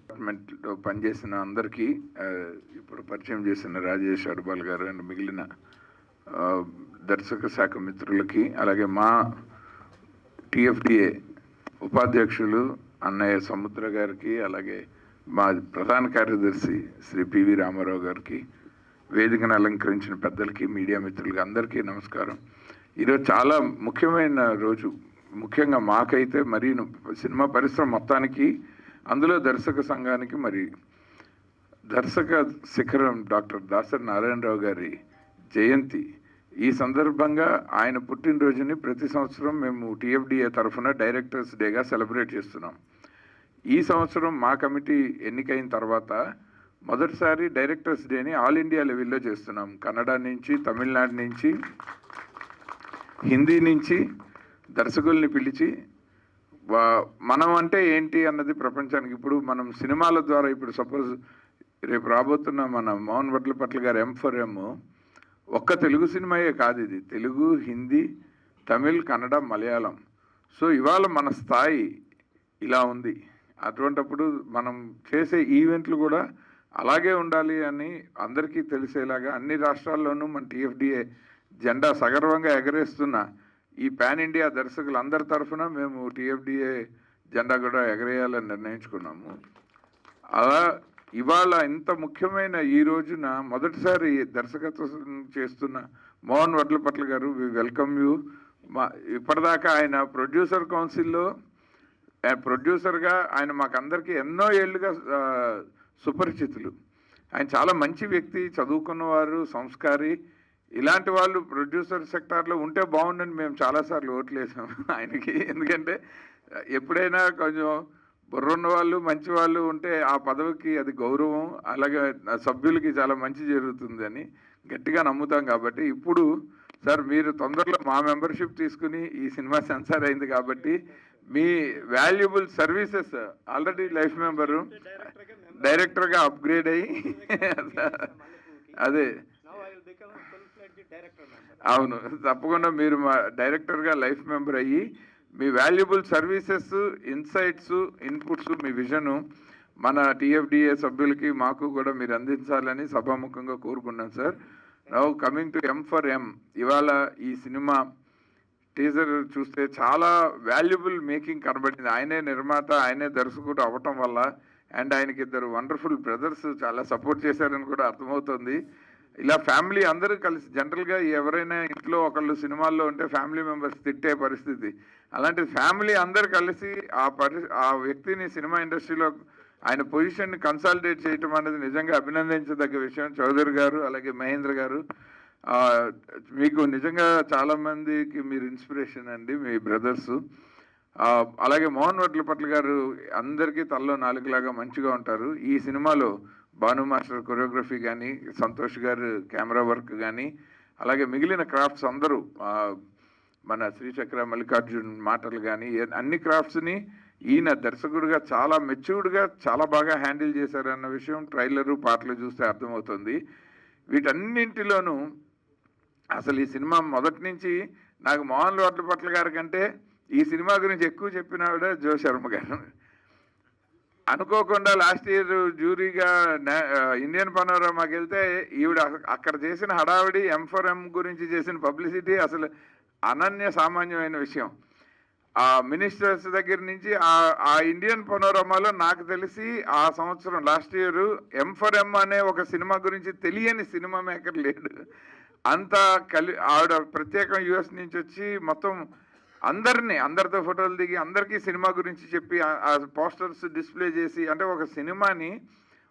డిపార్ట్మెంట్లో పనిచేసిన అందరికీ ఇప్పుడు పరిచయం చేసిన రాజేష్ అడ్బాల్ గారు అండ్ మిగిలిన దర్శక శాఖ మిత్రులకి, అలాగే మా టిఎఫ్డిఏ ఉపాధ్యక్షులు అన్నయ్య సముద్ర గారికి, అలాగే మా ప్రధాన కార్యదర్శి శ్రీ పివి రామారావు గారికి, వేదికను అలంకరించిన పెద్దలకి, మీడియా మిత్రులకి అందరికీ నమస్కారం. ఈరోజు చాలా ముఖ్యమైన రోజు. ముఖ్యంగా మాకైతే మరి సినిమా పరిశ్రమ మొత్తానికి, అందులో దర్శక సంఘానికి, మరి దర్శక శిఖరం డాక్టర్ దాసరి నారాయణరావు గారి జయంతి. ఈ సందర్భంగా ఆయన పుట్టినరోజుని ప్రతి సంవత్సరం మేము టిఎఫ్డిఏ తరఫున డైరెక్టర్స్ డేగా సెలబ్రేట్ చేస్తున్నాం. ఈ సంవత్సరం మా కమిటీ ఎన్నికైన తర్వాత మొదటిసారి డైరెక్టర్స్ డేని ఆల్ ఇండియా లెవెల్లో చేస్తున్నాం. కన్నడ నుంచి, తమిళనాడు నుంచి, హిందీ నుంచి దర్శకుల్ని పిలిచి మనం అంటే ఏంటి అన్నది ప్రపంచానికి, ఇప్పుడు మనం సినిమాల ద్వారా, ఇప్పుడు సపోజ్ రేపు రాబోతున్న మన మోహన్ వడ్లపట్ల గారు M4M ఒక్క తెలుగు సినిమాయే కాదు, ఇది తెలుగు, హిందీ, తమిళ్, కన్నడ, మలయాళం. సో ఇవాళ మన స్థాయి ఇలా ఉంది. అటువంటప్పుడు మనం చేసే ఈవెంట్లు కూడా అలాగే ఉండాలి అని అందరికీ తెలిసేలాగా అన్ని రాష్ట్రాల్లోనూ మన టిఎఫ్డిఏ జెండా సగర్వంగా ఎగరేస్తున్న ఈ పాన్ ఇండియా దర్శకులు అందరి తరఫున మేము టిఎఫ్డిఏ జెండా కూడా ఎగరేయాలని నిర్ణయించుకున్నాము. అలా ఇవాళ ఇంత ముఖ్యమైన ఈ రోజున మొదటిసారి దర్శకత్వం చేస్తున్న మోహన్ వడ్లపట్ల గారు, వి వెల్కమ్ యూ. ఇప్పటిదాకా ఆయన ప్రొడ్యూసర్ కౌన్సిల్లో ప్రొడ్యూసర్గా ఆయన మాకందరికీ ఎన్నో ఏళ్ళుగా సుపరిచితులు. ఆయన చాలా మంచి వ్యక్తి, చదువుకున్నవారు, సంస్కారి. ఇలాంటి వాళ్ళు ప్రొడ్యూసర్ సెక్టార్లో ఉంటే బాగుండని మేము చాలాసార్లు ఓట్లేసాం ఆయనకి. ఎందుకంటే ఎప్పుడైనా కొంచెం బుర్రున్న వాళ్ళు, మంచి వాళ్ళు ఉంటే ఆ పదవికి అది గౌరవం, అలాగే సభ్యులకి చాలా మంచి జరుగుతుందని గట్టిగా నమ్ముతాం. కాబట్టి ఇప్పుడు సార్ మీరు తొందరలో మా మెంబర్షిప్ తీసుకుని, ఈ సినిమా సెన్సార్ అయింది కాబట్టి మీ valuable services, already life member, డైరెక్టర్గా అప్గ్రేడ్ అయ్యి అదే అవును, తప్పకుండా మీరు మా డైరెక్టర్గా లైఫ్ మెంబర్ అయ్యి మీ వాల్యుబుల్ సర్వీసెస్, ఇన్సైట్స్, ఇన్పుట్స్, మీ విజను మన టిఎఫ్డిఏ సభ్యులకి, మాకు కూడా మీరు అందించాలని సభాముఖంగా కోరుకున్నాను sir. Now coming to M4M, ఇవాళ ఈ సినిమా టీజర్ చూస్తే చాలా వాల్యుబుల్ మేకింగ్ కనబడింది. ఆయనే నిర్మాత, ఆయనే దర్శకుడు అవ్వటం వల్ల, అండ్ ఆయనకి ఇద్దరు వండర్ఫుల్ బ్రదర్స్ చాలా సపోర్ట్ చేశారని కూడా అర్థమవుతుంది. ఇలా ఫ్యామిలీ అందరూ కలిసి, జనరల్గా ఎవరైనా ఇంట్లో ఒకళ్ళు సినిమాల్లో ఉంటే ఫ్యామిలీ మెంబర్స్ తిట్టే పరిస్థితి, అలాంటి ఫ్యామిలీ అందరు కలిసి ఆ వ్యక్తిని సినిమా ఇండస్ట్రీలో ఆయన పొజిషన్ని కన్సాలిడేట్ చేయటం అనేది నిజంగా అభినందించదగ్గ విషయం. చౌదరి గారు, అలాగే మహేంద్ర గారు, మీకు నిజంగా చాలామందికి మీరు ఇన్స్పిరేషన్ అండి, మీ బ్రదర్సు. అలాగే మోహన్ వడ్లపట్ల గారు అందరికీ తల్లో నాలుగులాగా మంచిగా ఉంటారు. ఈ సినిమాలో భాను మాస్టర్ కొరియోగ్రఫీ కానీ, సంతోష్ గారు కెమెరా వర్క్ కానీ, అలాగే మిగిలిన క్రాఫ్ట్స్ అందరూ, మన శ్రీచక్ర మల్లికార్జున్ మాటలు కానీ, అన్ని క్రాఫ్ట్స్ని ఈయన దర్శకుడిగా చాలా మెచ్యూర్డ్గా చాలా బాగా హ్యాండిల్ చేశారన్న విషయం ట్రైలరు, పాటలు చూస్తే అర్థమవుతుంది. వీటన్నింటిలోనూ అసలు ఈ సినిమా మొదటి నుంచి నాకు మోహన్ వడ్లపట్ల గారి కంటే ఈ సినిమా గురించి ఎక్కువ చెప్పిన ఆవిడ జో శర్మ గారు. అనుకోకుండా లాస్ట్ ఇయర్ జ్యూరీగా ఇండియన్ పనోరమాకి వెళ్తే ఈవిడ అక్కడ చేసిన హడావిడి, M4M గురించి చేసిన పబ్లిసిటీ అసలు అనన్య సామాన్యమైన విషయం. ఆ మినిస్టర్స్ దగ్గర నుంచి ఆ ఇండియన్ పనోరమాలో నాకు తెలిసి ఆ సంవత్సరం లాస్ట్ ఇయర్ M4M అనే ఒక సినిమా గురించి తెలియని సినిమా మేకర్ లేడు. అంతా ఆవిడ ప్రత్యేకం US నుంచి వచ్చి మొత్తం అందరితో ఫోటోలు దిగి అందరికీ సినిమా గురించి చెప్పి ఆ పోస్టర్స్ డిస్ప్లే చేసి, అంటే ఒక సినిమాని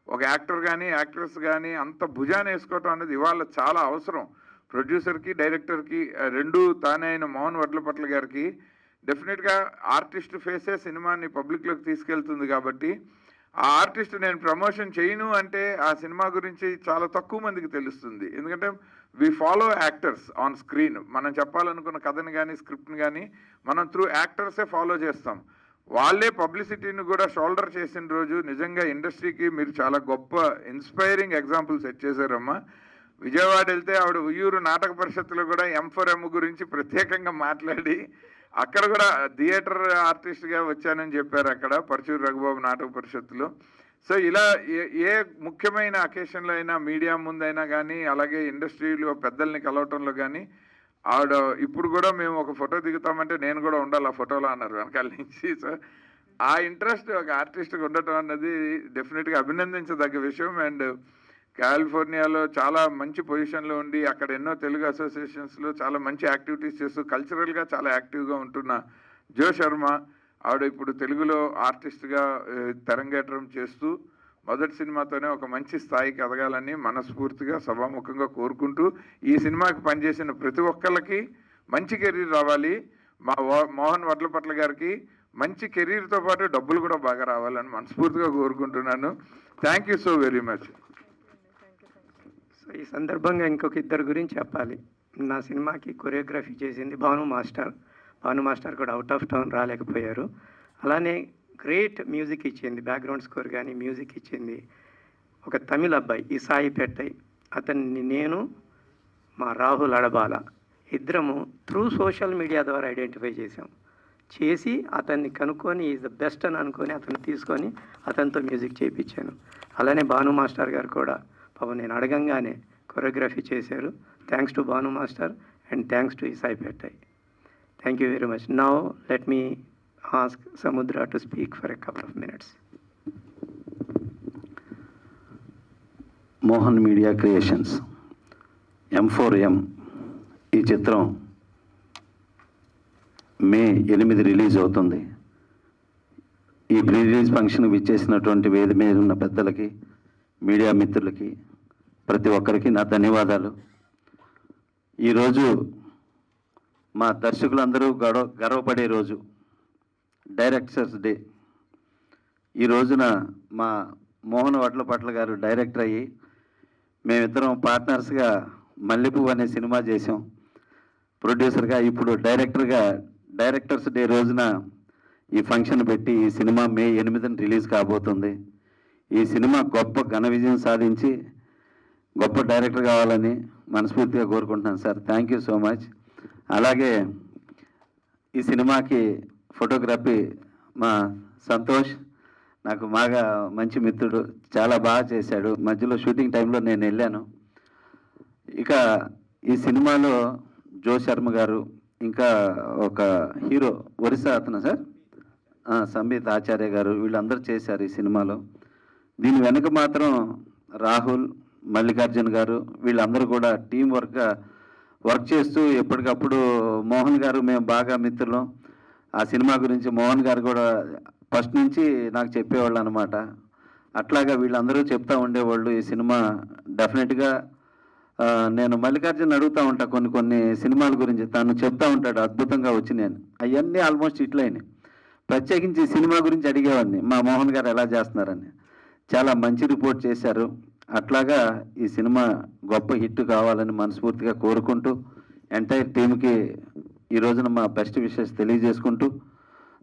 ఒక యాక్టర్ కానీ యాక్ట్రెస్ కానీ అంత భుజాన్ని వేసుకోవటం అనేది ఇవాళ చాలా అవసరం. ప్రొడ్యూసర్కి, డైరెక్టర్కి రెండు తానే అయిన మోహన్ వడ్లపట్ల గారికి డెఫినెట్గా ఆర్టిస్ట్ ఫేసే సినిమాని పబ్లిక్లోకి తీసుకెళ్తుంది. కాబట్టి ఆ ఆర్టిస్ట్ నేను ప్రమోషన్ చేయను అంటే ఆ సినిమా గురించి చాలా తక్కువ మందికి తెలుస్తుంది. ఎందుకంటే we follow actors on screen. మనం చెప్పాలనుకున్న కథని కానీ, స్క్రిప్ట్ని కానీ మనం త్రూ యాక్టర్సే ఫాలో చేస్తాం. వాళ్ళే పబ్లిసిటీని కూడా షోల్డర్ చేసిన రోజు నిజంగా ఇండస్ట్రీకి మీరు చాలా గొప్ప ఇన్స్పైరింగ్ ఎగ్జాంపుల్ సెట్ చేశారమ్మా. విజయవాడ వెళ్తే ఆవిడ ఉయ్యూరు నాటక పరిషత్తులో కూడా M4M గురించి ప్రత్యేకంగా మాట్లాడి అక్కడ కూడా థియేటర్ ఆర్టిస్ట్గా వచ్చానని చెప్పారు. అక్కడ పరచూరు రఘుబాబు నాటక పరిషత్తులో సో ఇలా ఏ ముఖ్యమైన అకేషన్లో అయినా మీడియా ముందైనా కానీ, అలాగే ఇండస్ట్రీలో పెద్దల్ని కలవటంలో కానీ ఆవిడ ఇప్పుడు కూడా మేము ఒక ఫోటో దిగుతామంటే నేను కూడా ఉండాలి ఆ ఫోటోలో అన్నారు వెనకాల నుంచి. సో ఆ ఇంట్రెస్ట్ ఒక ఆర్టిస్ట్కి ఉండటం అన్నది డెఫినెట్గా అభినందించదగ్గ విషయం. అండ్ కాలిఫోర్నియాలో చాలా మంచి పొజిషన్లో ఉండి అక్కడ ఎన్నో తెలుగు అసోసియేషన్స్లో చాలా మంచి యాక్టివిటీస్ చేస్తూ కల్చరల్గా చాలా యాక్టివ్గా ఉంటున్న జో శర్మ ఆవిడ ఇప్పుడు తెలుగులో ఆర్టిస్ట్గా తెరంగేట్రం చేస్తూ మొదటి సినిమాతోనే ఒక మంచి స్థాయికి ఎదగాలని మనస్ఫూర్తిగా సభాముఖంగా కోరుకుంటూ, ఈ సినిమాకి పనిచేసిన ప్రతి ఒక్కళ్ళకి మంచి కెరీర్ రావాలి, మా మోహన్ వడ్లపట్ల గారికి మంచి కెరీర్తో పాటు డబ్బులు కూడా బాగా రావాలని మనస్ఫూర్తిగా కోరుకుంటున్నాను. Thank you so very much. So ఈ సందర్భంగా ఇంకొక ఇద్దరు గురించి చెప్పాలి. నా సినిమాకి కొరియోగ్రఫీ చేసింది భాను మాస్టర్ కూడా అవుట్ ఆఫ్ టౌన్ రాలేకపోయారు. అలానే గ్రేట్ మ్యూజిక్ ఇచ్చింది, బ్యాక్గ్రౌండ్ స్కోర్ కానీ మ్యూజిక్ ఇచ్చింది ఒక తమిళ అబ్బాయి ఈ సాయి పెట్టై. అతన్ని నేను మా రాహుల్ అడబాల ఇద్దరము త్రూ సోషల్ మీడియా ద్వారా ఐడెంటిఫై చేసి అతన్ని కనుక్కొని ఈజ్ ద బెస్ట్ అని అనుకొని అతన్ని తీసుకొని అతనితో మ్యూజిక్ చేయించాను. అలానే భాను మాస్టర్ గారు కూడా పాపం నేను అడగంగానే కొరియోగ్రఫీ చేశారు. Thanks to Bhanu master and thanks to ఈ Sai పెట్టై. Thank you very much. Now let me ask Samudra to speak for a couple of minutes. Mohan media creations M4M ఈ చిత్రం మే 8 రిలీజ్ అవుతుంది. ఈ ప్రీ రిలీజ్ ఫంక్షన్ విచ్చేసినటువంటి వేది మీద ఉన్న పెద్దలకి, మీడియా మిత్రులకి, ప్రతి ఒక్కరికి నా ధన్యవాదాలు. ఈరోజు మా దర్శకులందరూ గర్వపడే రోజు, డైరెక్టర్స్ డే. ఈ రోజున మా మోహన్ వడ్లపట్ల గారు డైరెక్టర్ అయ్యి మేమిద్దరం పార్ట్నర్స్గా మల్లెపువ్వు అనే సినిమా చేసాం. ప్రొడ్యూసర్గా ఇప్పుడు డైరెక్టర్స్ డే రోజున ఈ ఫంక్షన్ పెట్టి ఈ సినిమా మే 8 రిలీజ్ కాబోతుంది. ఈ సినిమా గొప్ప ఘన విజయం సాధించి గొప్ప డైరెక్టర్ కావాలని మనస్ఫూర్తిగా కోరుకుంటున్నాను sir. Thank you so much. అలాగే ఈ సినిమాకి ఫోటోగ్రఫీ మా సంతోష్ నాకు బాగా మంచి మిత్రుడు, చాలా బాగా చేశాడు. మధ్యలో షూటింగ్ టైంలో నేను వెళ్ళాను. ఇక ఈ సినిమాలో జో శర్మ గారు, ఇంకా ఒక హీరో ఒరిస్సా అతను సార్ సంబీత్ ఆచార్య గారు, వీళ్ళందరూ చేశారు ఈ సినిమాలో. దీని వెనక మాత్రం రాహుల్, మల్లికార్జున్ గారు వీళ్ళందరూ కూడా టీం వర్క్ చేస్తూ ఎప్పటికప్పుడు మోహన్ గారు మేము బాగా మిత్రులం. ఆ సినిమా గురించి మోహన్ గారు కూడా ఫస్ట్ నుంచి నాకు చెప్పేవాళ్ళు అనమాట. అట్లాగా వీళ్ళందరూ చెప్తూ ఉండేవాళ్ళు ఈ సినిమా డెఫినెట్గా. నేను మల్లికార్జున్ అడుగుతూ ఉంటా కొన్ని సినిమాల గురించి, తను చెప్తూ ఉంటాడు అద్భుతంగా వచ్చి. నేను అవన్నీ ఆల్మోస్ట్ ఇట్లయినాయి. ప్రత్యేకించి ఈ సినిమా గురించి అడిగేవాడిని, మా మోహన్ గారు ఎలా చేస్తున్నారని. చాలా మంచి రిపోర్ట్ చేశారు. అట్లాగా ఈ సినిమా గొప్ప హిట్ కావాలని మనస్ఫూర్తిగా కోరుకుంటూ ఎంటైర్ టీంకి ఈ రోజున మా బెస్ట్ విషెస్ తెలియజేసుకుంటూ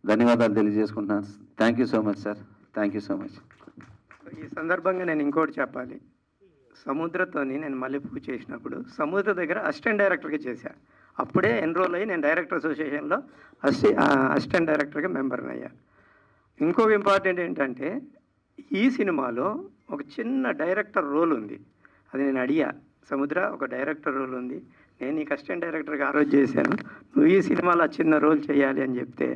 ధన్యవాదాలు తెలియజేసుకుంటున్నాను. Thank you so much sir. Thank you so much. ఈ సందర్భంగా నేను ఇంకోటి చెప్పాలి. సముద్రతోని నేను మల్లెపువ్వు చేసినప్పుడు సముద్ర దగ్గర అసిస్టెంట్ డైరెక్టర్గా చేశాను. అప్పుడే ఎన్రోల్ అయ్యి నేను డైరెక్టర్ అసోసియేషన్లో అసిస్టెంట్ డైరెక్టర్గా మెంబర్ని అయ్యా. ఇంకొక ఇంపార్టెంట్ ఏంటంటే ఈ సినిమాలో ఒక చిన్న డైరెక్టర్ రోల్ ఉంది. అది నేను అడిగా, సముద్ర ఒక డైరెక్టర్ రోల్ ఉంది, నేను నీకు అసిస్టెంట్ డైరెక్టర్గా ఆ రోజు చేశాను, నువ్వు ఈ సినిమాలో చిన్న రోల్ చేయాలి అని చెప్తే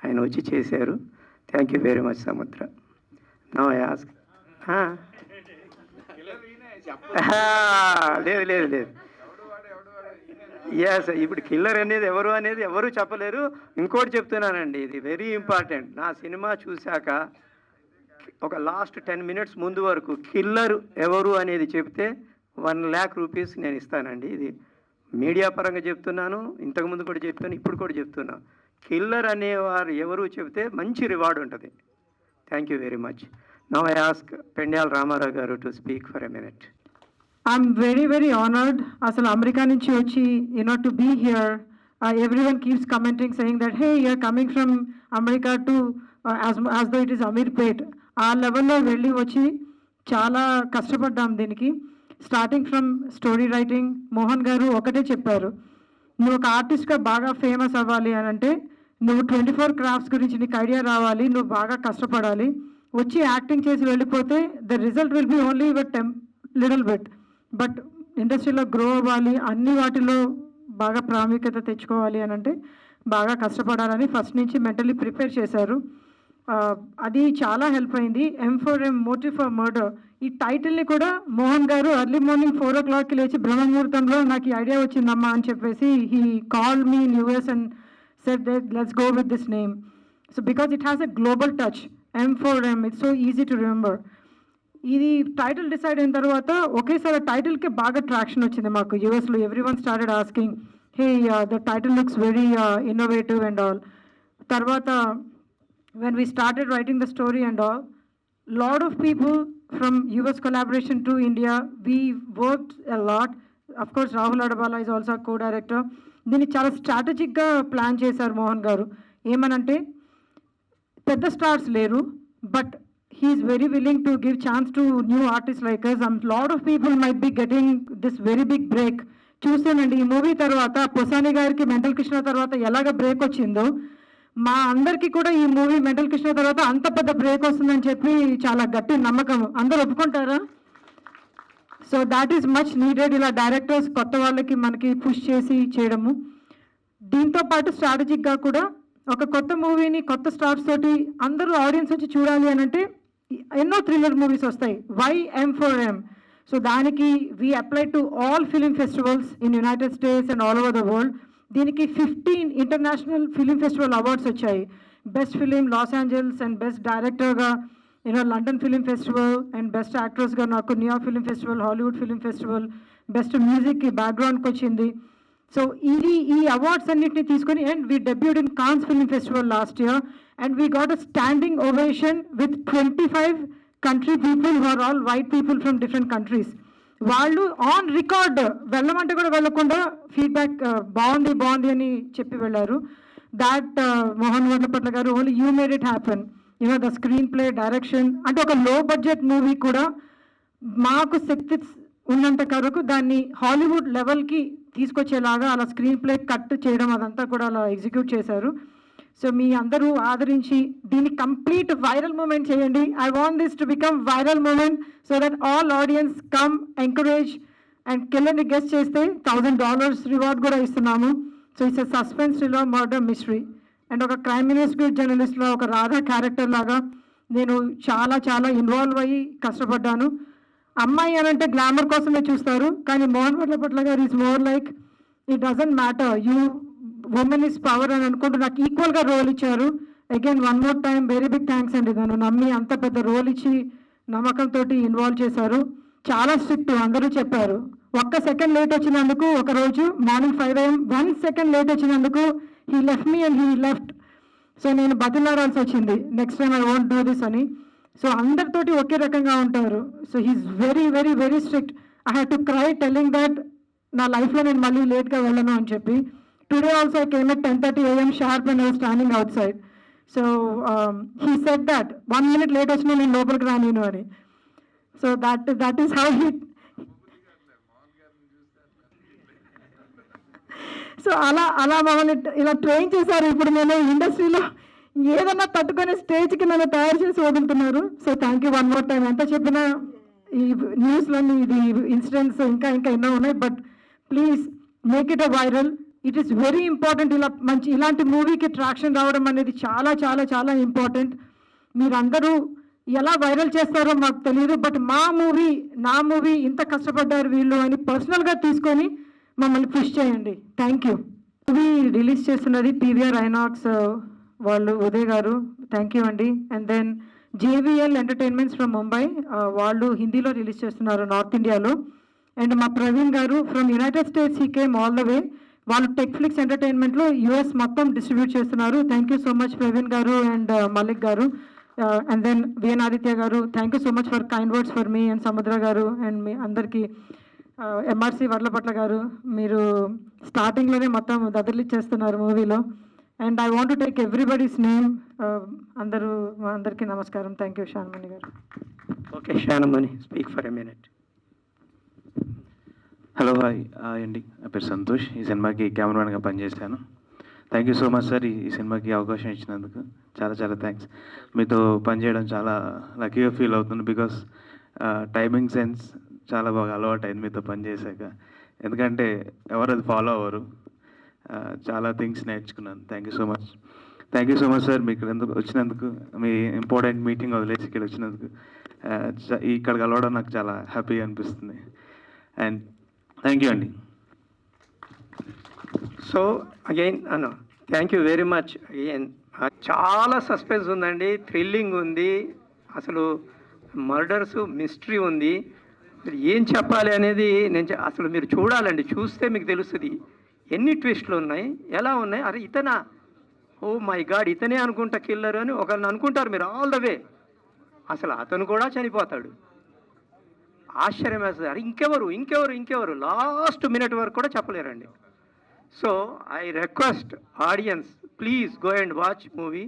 ఆయన వచ్చి చేశారు. థ్యాంక్ యూ వెరీ మచ్ సముద్ర. Now I ask. లేదు ఎస్, ఇప్పుడు కిల్లర్ అనేది ఎవరు చెప్పలేరు. ఇంకోటి చెప్తున్నానండి, ఇది వెరీ ఇంపార్టెంట్. నా సినిమా చూశాక ఒక లాస్ట్ 10 minutes ముందు వరకు కిల్లర్ ఎవరు అనేది చెప్తే 1 lakh rupees నేను ఇస్తానండి. ఇది మీడియా పరంగా చెప్తున్నాను, ఇంతకుముందు కూడా చెప్తాను, ఇప్పుడు కూడా చెప్తున్నాను. కిల్లర్ అనేవారు ఎవరు చెప్తే మంచి రివార్డ్ ఉంటుంది. Thank you very much. Now I ask Pendyala Ramarao గారు to speak for a minute. I'm very, very honored. అసలు అమెరికా నుంచి వచ్చి, to be here. Everyone keeps commenting saying that, hey, you're coming from America to as though it is Amirpet. ఆ లెవెల్లో వెళ్ళి వచ్చి చాలా కష్టపడ్డాం దీనికి. Starting from story writing, Mohan గారు ఒకటే చెప్పారు, నువ్వు ఒక ఆర్టిస్ట్గా బాగా ఫేమస్ అవ్వాలి అని అంటే నువ్వు 24 crafts గురించి నీకు ఐడియా రావాలి, నువ్వు బాగా కష్టపడాలి. వచ్చి యాక్టింగ్ చేసి వెళ్ళిపోతే the result will be only little bit. But ఇండస్ట్రీలో గ్రో అవ్వాలి, అన్ని వాటిలో బాగా ప్రాముఖ్యత తెచ్చుకోవాలి అని అంటే బాగా కష్టపడాలని ఫస్ట్ నుంచి మెంటలీ ప్రిపేర్ చేశారు. అది చాలా హెల్ప్ అయింది. M4M మోటివ్ ఫర్ మర్డర్ ఈ టైటిల్ని కూడా మోహన్ గారు ఎర్లీ మార్నింగ్ 4 o'clockకి లేచి బ్రహ్మముహూర్తంలో నాకు ఈ ఐడియా వచ్చిందమ్మా అని చెప్పేసి he called me in US and said that let's go with this name. So because it has a global touch. M4M it's so easy to remember. ఇది టైటిల్ డిసైడ్ అయిన తర్వాత ఒకేసారి టైటిల్కి బాగా ట్రాక్షన్ వచ్చింది మాకు యూఎస్లో. Every one started asking, hey the title looks very innovative and all. తర్వాత when we started writing the story and all, lot of people from US collaboration to India, we worked a lot. Of course, Rahul Adabala is also a co-director. దీన్ని చాలా స్ట్రాటజిక్గా plan చేశారు మోహన్ గారు. ఏమనంటే పెద్ద stars లేరు, but he's very willing to give chance to new artist like us. Lot of people might be getting this very big break. చూసానండి ఈ movie తర్వాత పొసాని గారికి మెంటల్ కృష్ణ తర్వాత ఎలాగ బ్రేక్ వచ్చిందో, మా అందరికీ కూడా ఈ మూవీ మెంటల్ కృష్ణ తర్వాత అంత పెద్ద బ్రేక్ వస్తుందని చెప్పి చాలా గట్టి నమ్మకం. అందరూ ఒప్పుకుంటారా? So that is much needed. ఇలా డైరెక్టర్స్ కొత్త వాళ్ళకి మనకి పుష్ చేసి చేయడము. దీంతో పాటు స్ట్రాటజిక్గా కూడా ఒక కొత్త మూవీని కొత్త స్టార్స్ తోటి అందరూ ఆడియన్స్ వచ్చి చూడాలి అని అంటే ఎన్నో థ్రిల్లర్ మూవీస్ వస్తాయి. Why M4M? సో దానికి we apply to all film festivals in United states and all over the world. దీనికి 15 ఇంటర్నేషనల్ ఫిలిం ఫెస్టివల్ అవార్డ్స్ వచ్చాయి. Best film Los Angeles and best డైరెక్టర్గా London film festival and best యాక్ట్రెస్గా నాకు New York film festival, Hollywood film festival, best మ్యూజిక్కి బ్యాక్గ్రౌండ్కి వచ్చింది. So ఈ awards అన్నిటిని తీసుకొని and we డెబ్యూడ్ in cons film festival last year and we got a standing ovation with 25 country people who are all white people from different countries. వాళ్ళు on record వెళ్ళమంటే కూడా వెళ్ళకుండా feedback బాగుంది అని చెప్పి వెళ్ళారు. దాట్ మోహన్ వర్లపట్ల గారు only you made it happen. The screen play, direction అంటే ఒక లో బడ్జెట్ మూవీ కూడా మాకు శక్తి ఉన్నంత వరకు దాన్ని హాలీవుడ్ లెవెల్కి తీసుకొచ్చేలాగా అలా స్క్రీన్ ప్లే కట్ చేయడం అదంతా కూడా అలా ఎగ్జిక్యూట్ చేశారు. సో మీ అందరూ ఆదరించి దీన్ని కంప్లీట్ వైరల్ మూమెంట్ చేయండి. I want this to become viral moment so that all audience come encourage and కిల్లర్ని గెస్ట్ చేస్తే $1,000 రివార్డ్ కూడా ఇస్తున్నాము. So it's a suspense thriller murder mystery and ఒక క్రైమ్ ఇన్వెస్టిగేట్ జర్నలిస్ట్లో ఒక రాధా క్యారెక్టర్ లాగా నేను చాలా చాలా ఇన్వాల్వ్ అయ్యి కష్టపడ్డాను. అమ్మాయి అని అంటే గ్లామర్ కోసమే చూస్తారు, కానీ మోహన్ వర్లపట్ల గారు is more like it doesn't matter, women is power అని అనుకుంటూ నాకు ఈక్వల్గా రోల్ ఇచ్చారు. Again one more time very big thanks అండి. నన్ను నమ్మి అంత పెద్ద రోల్ ఇచ్చి నమ్మకంతో ఇన్వాల్వ్ చేశారు. చాలా స్ట్రిక్ట్ అందరూ చెప్పారు. 1 సెకండ్ లేట్ వచ్చినందుకు ఒక రోజు మార్నింగ్ 5 AM 1 సెకండ్ లేట్ వచ్చినందుకు he left me and he left. So నేను బతిలాడాల్సి వచ్చింది, next time I won't do this అని. సో అందరితోటి ఒకే రకంగా ఉంటారు. So he's very very very strict. I had to cry telling that నా లైఫ్లో నేను మళ్ళీ లేట్గా వెళ్ళను అని చెప్పి. Today also I came at 10:30 AM sharp and I was standing outside. So he said that 1 minute late వచ్చినా నేను లోపలికి రాను అని. So that is how he. So అలా మమ్మల్ని ఇలా ట్రైన్ చేశారు. ఇప్పుడు నేను ఇండస్ట్రీలో ఏదన్నా తట్టుకునే స్టేజ్కి నన్ను తయారు చేసి వదులుతున్నారు. So thank you one more time. ఎంత చెప్పినా ఈ న్యూస్లన్నీ ఇది ఇన్సిడెంట్స్ ఇంకా ఎన్నో ఉన్నాయి, but please make it a viral. It is very important. ఇలాంటి మూవీకి ట్రాక్షన్ రావడం అనేది చాలా చాలా చాలా ఇంపార్టెంట్. మీరందరూ ఎలా వైరల్ చేస్తారో మాకు తెలియదు, బట్ నా మూవీ ఇంత కష్టపడ్డారు వీళ్ళు అని పర్సనల్గా తీసుకొని మమ్మల్ని పుష్ చేయండి. Thank you. మూవీ రిలీజ్ చేస్తున్నది PVR ఐనాక్స్ వాళ్ళు, ఉదయ్ గారు, థ్యాంక్ యూ అండి. And then JVL entertainments from Mumbai, వాళ్ళు హిందీలో రిలీజ్ చేస్తున్నారు నార్త్ ఇండియాలో. అండ్ మా ప్రవీణ్ గారు from United states, he came all the way. వాళ్ళు టెక్ఫ్లిక్స్ ఎంటర్టైన్మెంట్లో US మొత్తం డిస్ట్రిబ్యూట్ చేస్తున్నారు. Thank you so much Praveen గారు అండ్ మలిక్ గారు. అండ్ దెన్ VN ఆదిత్య గారు, thank you so much for kind words for me. And సముద్ర గారు అండ్ మీ అందరికీ. MRC వర్లపట్ల గారు, మీరు స్టార్టింగ్లోనే మొత్తం దదలిచ్చేస్తున్నారు మూవీలో. And I want to take everybody's name. అందరికీ నమస్కారం. Thank you. శానమణి గారు. Okay Shanamani, speak for a minute. Hello hi అండి, నా పేరు సంతోష్. ఈ సినిమాకి కెమెరామెన్గా పనిచేశాను. Thank you so much sir ఈ సినిమాకి అవకాశం ఇచ్చినందుకు చాలా చాలా థ్యాంక్స్. మీతో పనిచేయడం చాలా లక్కీగా ఫీల్ అవుతుంది. బికాస్ టైమింగ్ సెన్స్ చాలా బాగా అలవాటు అయింది మీతో పనిచేశాక. ఎందుకంటే ఎవరు అది ఫాలో అవ్వరు. చాలా థింగ్స్ నేర్చుకున్నాను. Thank you so much. Thank you so much sir. మీకు ఎందుకు వచ్చినందుకు, మీ ఇంపార్టెంట్ మీటింగ్ వదిలేసి ఇక్కడ వచ్చినందుకు. ఇక్కడ కలవడం నాకు చాలా హ్యాపీగా అనిపిస్తుంది. అండ్ థ్యాంక్ యూ అండి. So again thank you very much again. చాలా సస్పెన్స్ ఉందండి, థ్రిల్లింగ్ ఉంది, అసలు మర్డర్స్ మిస్టరీ ఉంది. మీరు ఏం చెప్పాలి అనేది అసలు మీరు చూడాలండి, చూస్తే మీకు తెలుస్తుంది ఎన్ని ట్విస్ట్లు ఉన్నాయి, ఎలా ఉన్నాయి. అరే ఇతనా, ఓ మై గాడ్ ఇతనే అనుకుంటా కిల్లర్ అని ఒకరిని అనుకుంటారు మీరు ఆల్ ద వే. అసలు అతను కూడా చనిపోతాడు. ఆశ్చర్యం వేస్తుంది. అరే ఇంకెవరు లాస్ట్ మినిట్ వరకు కూడా చెప్పలేరండి. So I request audience, please go and watch movie,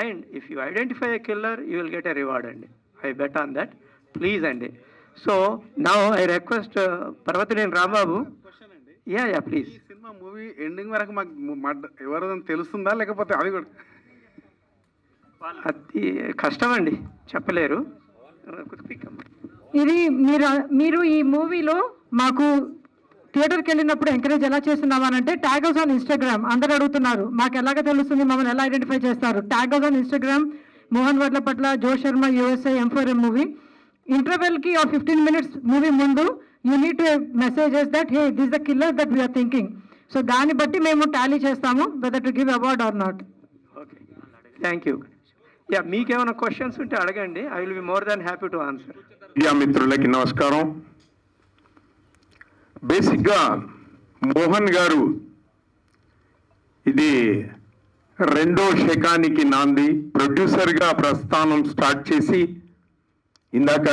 and if you identify a killer you will get a reward అండి. I bet on that, please అండి. So now I request Parvathaneni Rambabu. Yeah please. ఈ సినిమా movie ending వరకు మాకు ఎవరు తెలుస్తుందా, లేకపోతే అది కూడా అది కష్టం అండి, చెప్పలేరు. ఇది మీరు ఈ మూవీలో మాకు థియేటర్కి వెళ్ళినప్పుడు ఎంకరేజ్ ఎలా చేస్తున్నామనంటే ట్యాగ్ అస్ ఆన్ ఇన్స్టాగ్రామ్. అందరు అడుగుతున్నారు మాకు ఎలాగ తెలుస్తుంది, మమ్మల్ని ఎలా ఐడెంటిఫై చేస్తారు. Tag us on Instagram, Mohan Varlapatla, Jo Sharma USA M4M movie. ఇంటర్వెల్కి 15 minutes మూవీ ముందు you need to messages that hey this the killer that we are thinking. So దాన్ని బట్టి మేము టాలీ చేస్తాము whether to give award or not. Okay, thank you. Yeah, మీకేమైనా questions ఉంటే అడగండి. I will be more than happy to answer. Media మిత్రులకి నమస్కారం. బేసిక్గా మోహన్ గారు ఇది రెండో శకానికి నాంది. ప్రొడ్యూసర్గా ప్రస్థానం స్టార్ట్ చేసి ఇందాక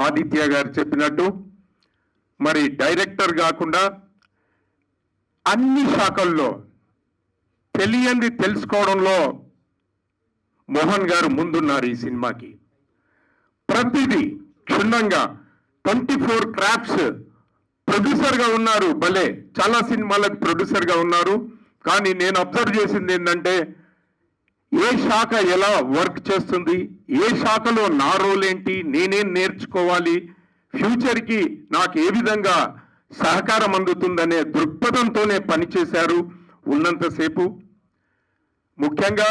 ఆదిత్య గారు చెప్పినట్టు మరి డైరెక్టర్ కాకుండా అన్ని శాఖల్లో తెలియంది తెలుసుకోవడంలో మోహన్ గారు ముందున్నారు. ఈ సినిమాకి ప్రతిదీ క్షుణ్ణంగా 24 క్రాఫ్ట్స్ ప్రొడ్యూసర్గా ఉన్నారు. భలే చాలా సినిమాలకు ప్రొడ్యూసర్గా ఉన్నారు. కానీ నేను అబ్జర్వ్ చేసింది ఏంటంటే ఏ శాఖ ఎలా వర్క్ చేస్తుంది, ఏ శాఖలో నా రోల్ ఏంటి, నేనేం నేర్చుకోవాలి, ఫ్యూచర్కి నాకు ఏ విధంగా సహకారం అందుతుందనే దృక్పథంతోనే పనిచేశారు ఉన్నంతసేపు. ముఖ్యంగా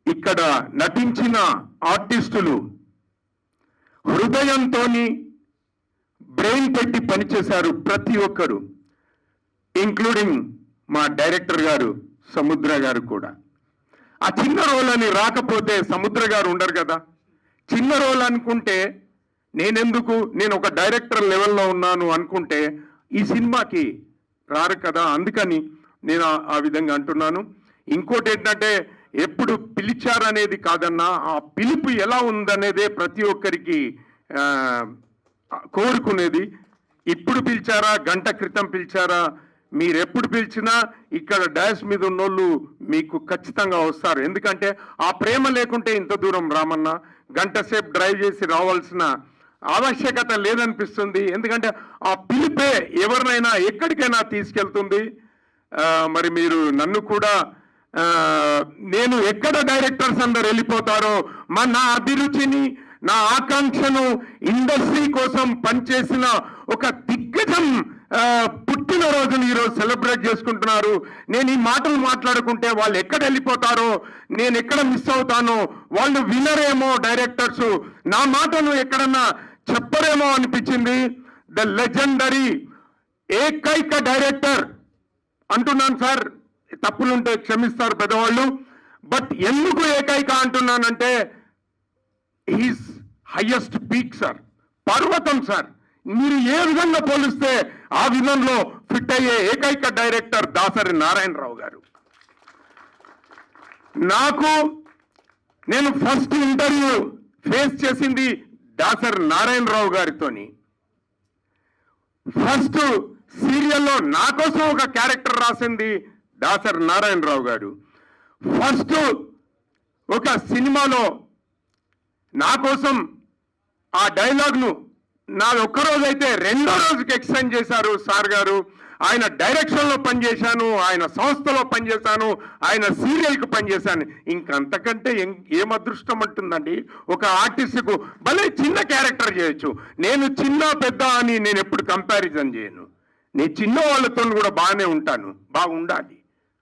ఇక్కడ నటించిన ఆర్టిస్టులు హృదయంతో బ్రెయిన్ పెట్టి పనిచేశారు ప్రతి ఒక్కరు, ఇంక్లూడింగ్ మా డైరెక్టర్ గారు సముద్ర గారు కూడా. ఆ చిన్న రోల్ అని రాకపోతే సముద్ర గారు ఉండరు కదా. చిన్న రోల్ అనుకుంటే నేను ఒక డైరెక్టర్ లెవెల్లో ఉన్నాను అనుకుంటే ఈ సినిమాకి రారు కదా. అందుకని నేను ఆ విధంగా అంటున్నాను. ఇంకోటి ఏంటంటే ఎప్పుడు పిలిచారనేది కాదన్నా, ఆ పిలుపు ఎలా ఉందనేదే ప్రతి ఒక్కరికి కోరుకునేది. ఇప్పుడు పిలిచారా, గంట క్రితం పిలిచారా, మీరు ఎప్పుడు పిలిచినా ఇక్కడ డాష్ మీద ఉన్నోళ్ళు మీకు ఖచ్చితంగా వస్తారు. ఎందుకంటే ఆ ప్రేమ లేకుంటే ఇంత దూరం రామన్నా, గంట సేపు డ్రైవ్ చేసి రావాల్సిన ఆవశ్యకత లేదనిపిస్తుంది. ఎందుకంటే ఆ పిలిపే ఎవరినైనా ఎక్కడికైనా తీసుకెళ్తుంది. మరి మీరు నన్ను కూడా నేను ఎక్కడ డైరెక్టర్స్ అందరు వెళ్ళిపోతారో నా అభిరుచిని, నా ఆకాంక్షను ఇండస్ట్రీ కోసం పనిచేసిన ఒక దిగ్గజం పుట్టినరోజును ఈరోజు సెలబ్రేట్ చేసుకుంటున్నారు. నేను ఈ మాటలు మాట్లాడుకుంటే వాళ్ళు ఎక్కడ వెళ్ళిపోతారో, నేను ఎక్కడ మిస్ అవుతానో, వాళ్ళు వినరేమో డైరెక్టర్స్, నా మాటను ఎక్కడన్నా చెప్పరేమో అనిపించింది. ద లెజెండరీ ఏకైక డైరెక్టర్ అంటున్నాను సార్, తప్పులుంటే క్షమిస్తారు పెద్దవాళ్ళు. బట్ ఎందుకు ఏకైక అంటున్నానంటే హీస్ హైయెస్ట్ పీక్ సార్, పర్వతం సార్. మీరు ఏ విధంగా పోలిస్తే ఆ విధంలో ఫిట్ అయ్యే ఏకైక డైరెక్టర్ దాసరి నారాయణరావు గారు. నేను ఫస్ట్ ఇంటర్వ్యూ ఫేస్ చేసింది దాసరి నారాయణరావు గారితోని. ఫస్ట్ సీరియల్లో నా కోసం ఒక క్యారెక్టర్ రాసింది దాసరి నారాయణరావు గారు. ఫస్ట్ ఒక సినిమాలో నా కోసం ఆ డైలాగ్ను నా ఒక్కరోజైతే రెండో రోజుకి ఎక్స్టెండ్ చేశారు సార్ గారు. ఆయన డైరెక్షన్లో పనిచేశాను, ఆయన సంస్థలో పనిచేశాను, ఆయన సీరియల్కి పనిచేశాను. ఇంకంతకంటే ఏం అదృష్టం అంటుందండి ఒక ఆర్టిస్ట్కు? భలే చిన్న క్యారెక్టర్ చేయొచ్చు. నేను చిన్న పెద్ద అని నేను ఎప్పుడు కంపారిజన్ చేయను. నేను చిన్న వాళ్ళతో కూడా బాగానే ఉంటాను, బాగుండాలి.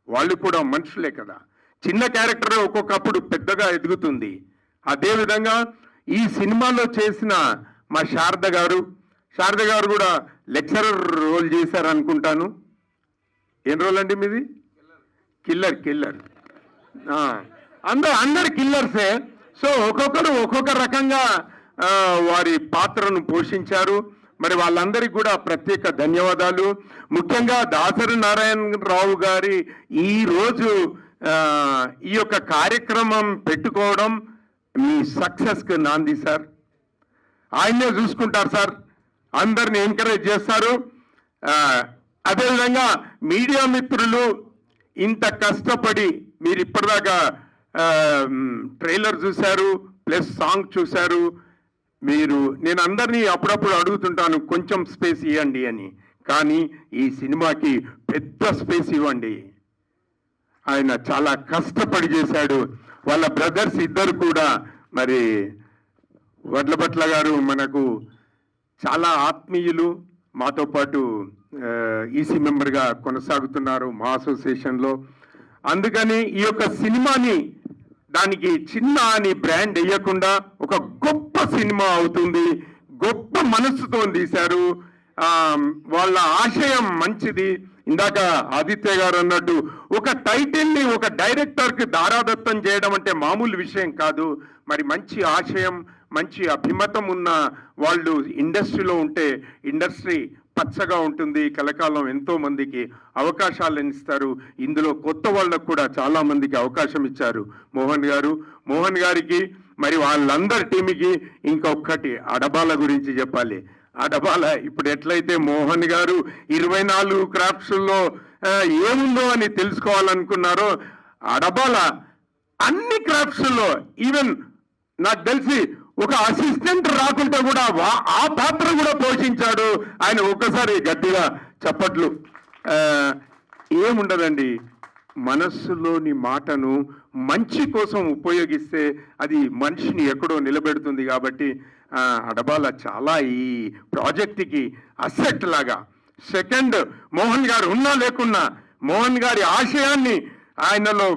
వాళ్ళు కూడా మనుషులే కదా. చిన్న క్యారెక్టర్ ఒక్కొక్కప్పుడు పెద్దగా ఎదుగుతుంది. అదేవిధంగా ఈ సినిమాలో చేసిన మా శారద గారు కూడా లెక్చరర్ రోల్ చేశారు అనుకుంటాను. ఏం రోల్ అండి మీది? కిల్లర్. అందరు కిల్లర్సే. సో ఒక్కొక్కరు ఒక్కొక్క రకంగా వారి పాత్రను పోషించారు. మరి వాళ్ళందరికీ కూడా ప్రత్యేక ధన్యవాదాలు. ముఖ్యంగా దాసరి నారాయణరావు గారి ఈరోజు ఈ యొక్క కార్యక్రమం పెట్టుకోవడం మీ సక్సెస్కి నాంది సార్. ఆయనే చూసుకుంటారు సార్, అందరిని ఎంకరేజ్ చేస్తారు. అదేవిధంగా మీడియా మిత్రులు ఇంత కష్టపడి మీరు ఇప్పటిదాకా ట్రైలర్ చూశారు, ప్లస్ సాంగ్ చూశారు. నేను అందరినీ అప్పుడప్పుడు అడుగుతుంటాను కొంచెం స్పేస్ ఇవ్వండి అని, కానీ ఈ సినిమాకి పెద్ద స్పేస్ ఇవ్వండి. ఆయన చాలా కష్టపడి చేశాడు. వాళ్ళ బ్రదర్స్ ఇద్దరు కూడా, మరి వడ్లపట్ల గారు మనకు చాలా ఆత్మీయులు, మాతో పాటు ఈసీ మెంబర్గా కొనసాగుతున్నారు మా అసోసియేషన్లో. అందుకని ఈ యొక్క సినిమాని దానికి చిన్న అని బ్రాండ్ వేయకుండా ఒక గొప్ప సినిమా అవుతుంది. గొప్ప మనస్సుతో తీశారు. వాళ్ళ ఆశయం మంచిది. ఇందాక ఆదిత్య గారు అన్నట్టు ఒక టైటిల్ని ఒక డైరెక్టర్కి దారాదత్తం చేయడం అంటే మామూలు విషయం కాదు. మరి మంచి ఆశయం, మంచి అభిమతం ఉన్న వాళ్ళు ఇండస్ట్రీలో ఉంటే ఇండస్ట్రీ పచ్చగా ఉంటుంది. కలకాలం ఎంతో మందికి అవకాశాలను ఇస్తారు. ఇందులో కొత్త వాళ్ళకు కూడా చాలా మందికి అవకాశం ఇచ్చారు మోహన్ గారికి, మరి వాళ్ళందరి టీంకి. ఇంకొకటి అడబాల గురించి చెప్పాలి. అడబాల ఇప్పుడు ఎట్లయితే మోహన్ గారు 24 క్రాఫ్ట్స్లో ఏముందో అని తెలుసుకోవాలనుకున్నారో, అడబాల అన్ని క్రాఫ్ట్స్లో ఈవెన్ నాకు తెలిసి ఒక అసిస్టెంట్ రాకుంటే కూడా ఆ పాత్ర కూడా పోషించాడు ఆయన. ఒక్కసారి గట్టిగా చప్పట్లు. ఏముండదండి, మనస్సులోని మాటను మంచి కోసం ఉపయోగిస్తే అది మనిషిని ఎక్కడో నిలబెడుతుంది. కాబట్టి అడబాల చాలా ఈ ప్రాజెక్ట్కి అసెట్ లాగా. సెకండ్, మోహన్ గారు ఉన్నా లేకున్నా మోహన్ గారి ఆశయాన్ని ఆయనలో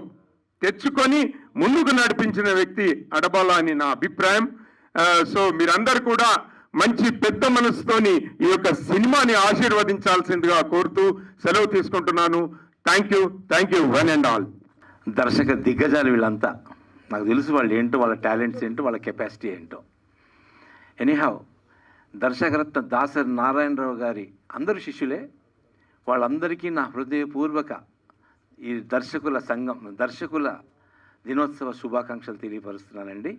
తెచ్చుకొని ముందుకు నడిపించిన వ్యక్తి అడబాల అని నా అభిప్రాయం. సో మీరందరూ కూడా మంచి పెద్ద మనసుతోని ఈ యొక్క సినిమాని ఆశీర్వదించాల్సిందిగా కోరుతూ సెలవు తీసుకుంటున్నాను. Thank you one and all. దర్శక దిగ్గజాలు వీళ్ళంతా. నాకు తెలుసు వాళ్ళు ఏంటో, వాళ్ళ టాలెంట్స్ ఏంటో, వాళ్ళ కెపాసిటీ ఏంటో. ఎనీహౌ, దర్శకరత్న దాసరి నారాయణరావు గారి అందరూ శిష్యులే. వాళ్ళందరికీ నా హృదయపూర్వక ఈ దర్శకుల దినోత్సవ శుభాకాంక్షలు తెలియపరుస్తున్నానండి.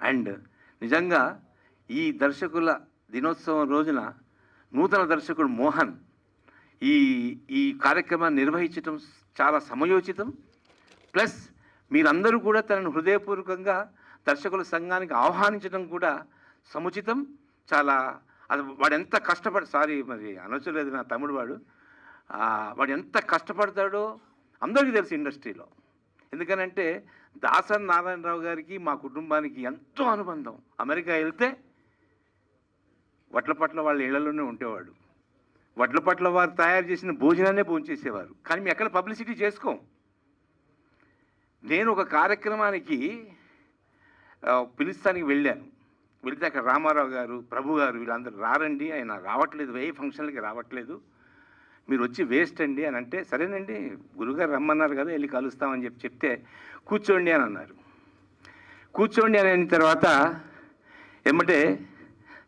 అండ్ నిజంగా ఈ దర్శకుల దినోత్సవం రోజున నూతన దర్శకుడు మోహన్ ఈ కార్యక్రమాన్ని నిర్వహించడం చాలా సమయోచితం. ప్లస్ మీరందరూ కూడా తనను హృదయపూర్వకంగా దర్శకుల సంఘానికి ఆహ్వానించడం కూడా సముచితం. చాలా వాడు ఎంత మరి అనొచ్చలేదు నా తమ్ముడు వాడు ఎంత కష్టపడతాడో అందరికీ తెలుసు ఇండస్ట్రీలో. ఎందుకనంటే దాసరి నారాయణరావు గారికి మా కుటుంబానికి ఎంతో అనుబంధం. అమెరికా వెళ్తే వడ్లపట్ల వాళ్ళ ఇళ్లలోనే ఉండేవాడు. వడ్లపట్ల వారు తయారు చేసిన భోజనాన్నే భోంచేసేవారు. కానీ మేము ఎక్కడ పబ్లిసిటీ చేసుకోం. నేను ఒక కార్యక్రమానికి పిలుస్తానికి వెళితే అక్కడ రామారావు గారు, ప్రభు గారు వీళ్ళందరూ రారండి, ఆయన రావట్లేదు, ఏ ఫంక్షన్లకి రావట్లేదు, మీరు వచ్చి వేస్ట్ అండి అని అంటే, సరేనండి గురుగారు రమ్మన్నారు కదా వెళ్ళి కలుస్తామని చెప్తే కూర్చోండి అని అన్నారు. కూర్చోండి అని అయిన తర్వాత ఏమంటే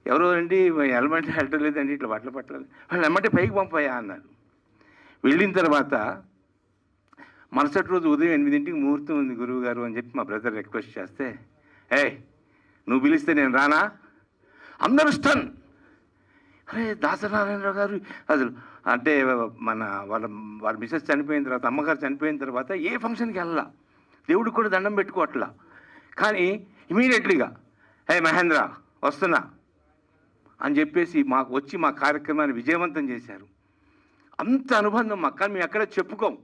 ఎవరో అండి వెళ్ళమంటే వెళ్ళటం లేదండి, ఇట్లా పట్టలేదు, వాళ్ళు ఏమంటే పైకి పంపాయా అన్నారు. వెళ్ళిన తర్వాత మరుసటి రోజు ఉదయం 8 ముహూర్తం ఉంది గురువు గారు అని చెప్పి మా బ్రదర్ రిక్వెస్ట్ చేస్తే, నువ్వు పిలిస్తే నేను రానా? అందరూ స్టన్. అరే దాసరి నారాయణరావు గారు అసలు అంటే వాళ్ళ మిసెస్ చనిపోయిన తర్వాత, అమ్మగారు చనిపోయిన తర్వాత ఏ ఫంక్షన్కి వెళ్ళాల, దేవుడికి కూడా దండం పెట్టుకోవట్లా. కానీ ఇమీడియట్లీగా మహేంద్ర వస్తున్నా అని చెప్పేసి మాకు వచ్చి మా కార్యక్రమాన్ని విజయవంతం చేశారు. అంత అనుబంధం మాకు, కానీ మేము ఎక్కడ చెప్పుకోం.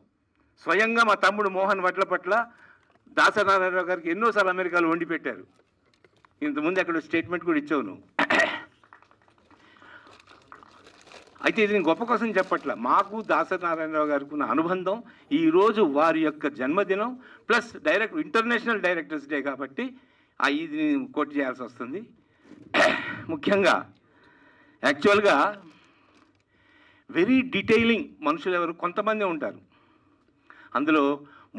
స్వయంగా మా తమ్ముడు మోహన్ వడ్లపట్ల దాసనారాయణరావు గారికి ఎన్నోసార్లు అమెరికాలో వండి పెట్టారు. ఇంతకుముందు అక్కడ స్టేట్మెంట్ కూడా ఇచ్చావు నువ్వు. అయితే ఇది నేను గొప్ప కోసం చెప్పట్ల, మాకు దాసనారాయణరావు గారికి ఉన్న అనుబంధం, ఈరోజు వారి యొక్క జన్మదినం ప్లస్ ఇంటర్నేషనల్ డైరెక్టర్స్ డే కాబట్టి ఇది నేను కోట్ చేయాల్సి వస్తుంది. ముఖ్యంగా యాక్చువల్గా వెరీ డీటెయిలింగ్ మనుషులు ఎవరు కొంతమంది ఉంటారు, అందులో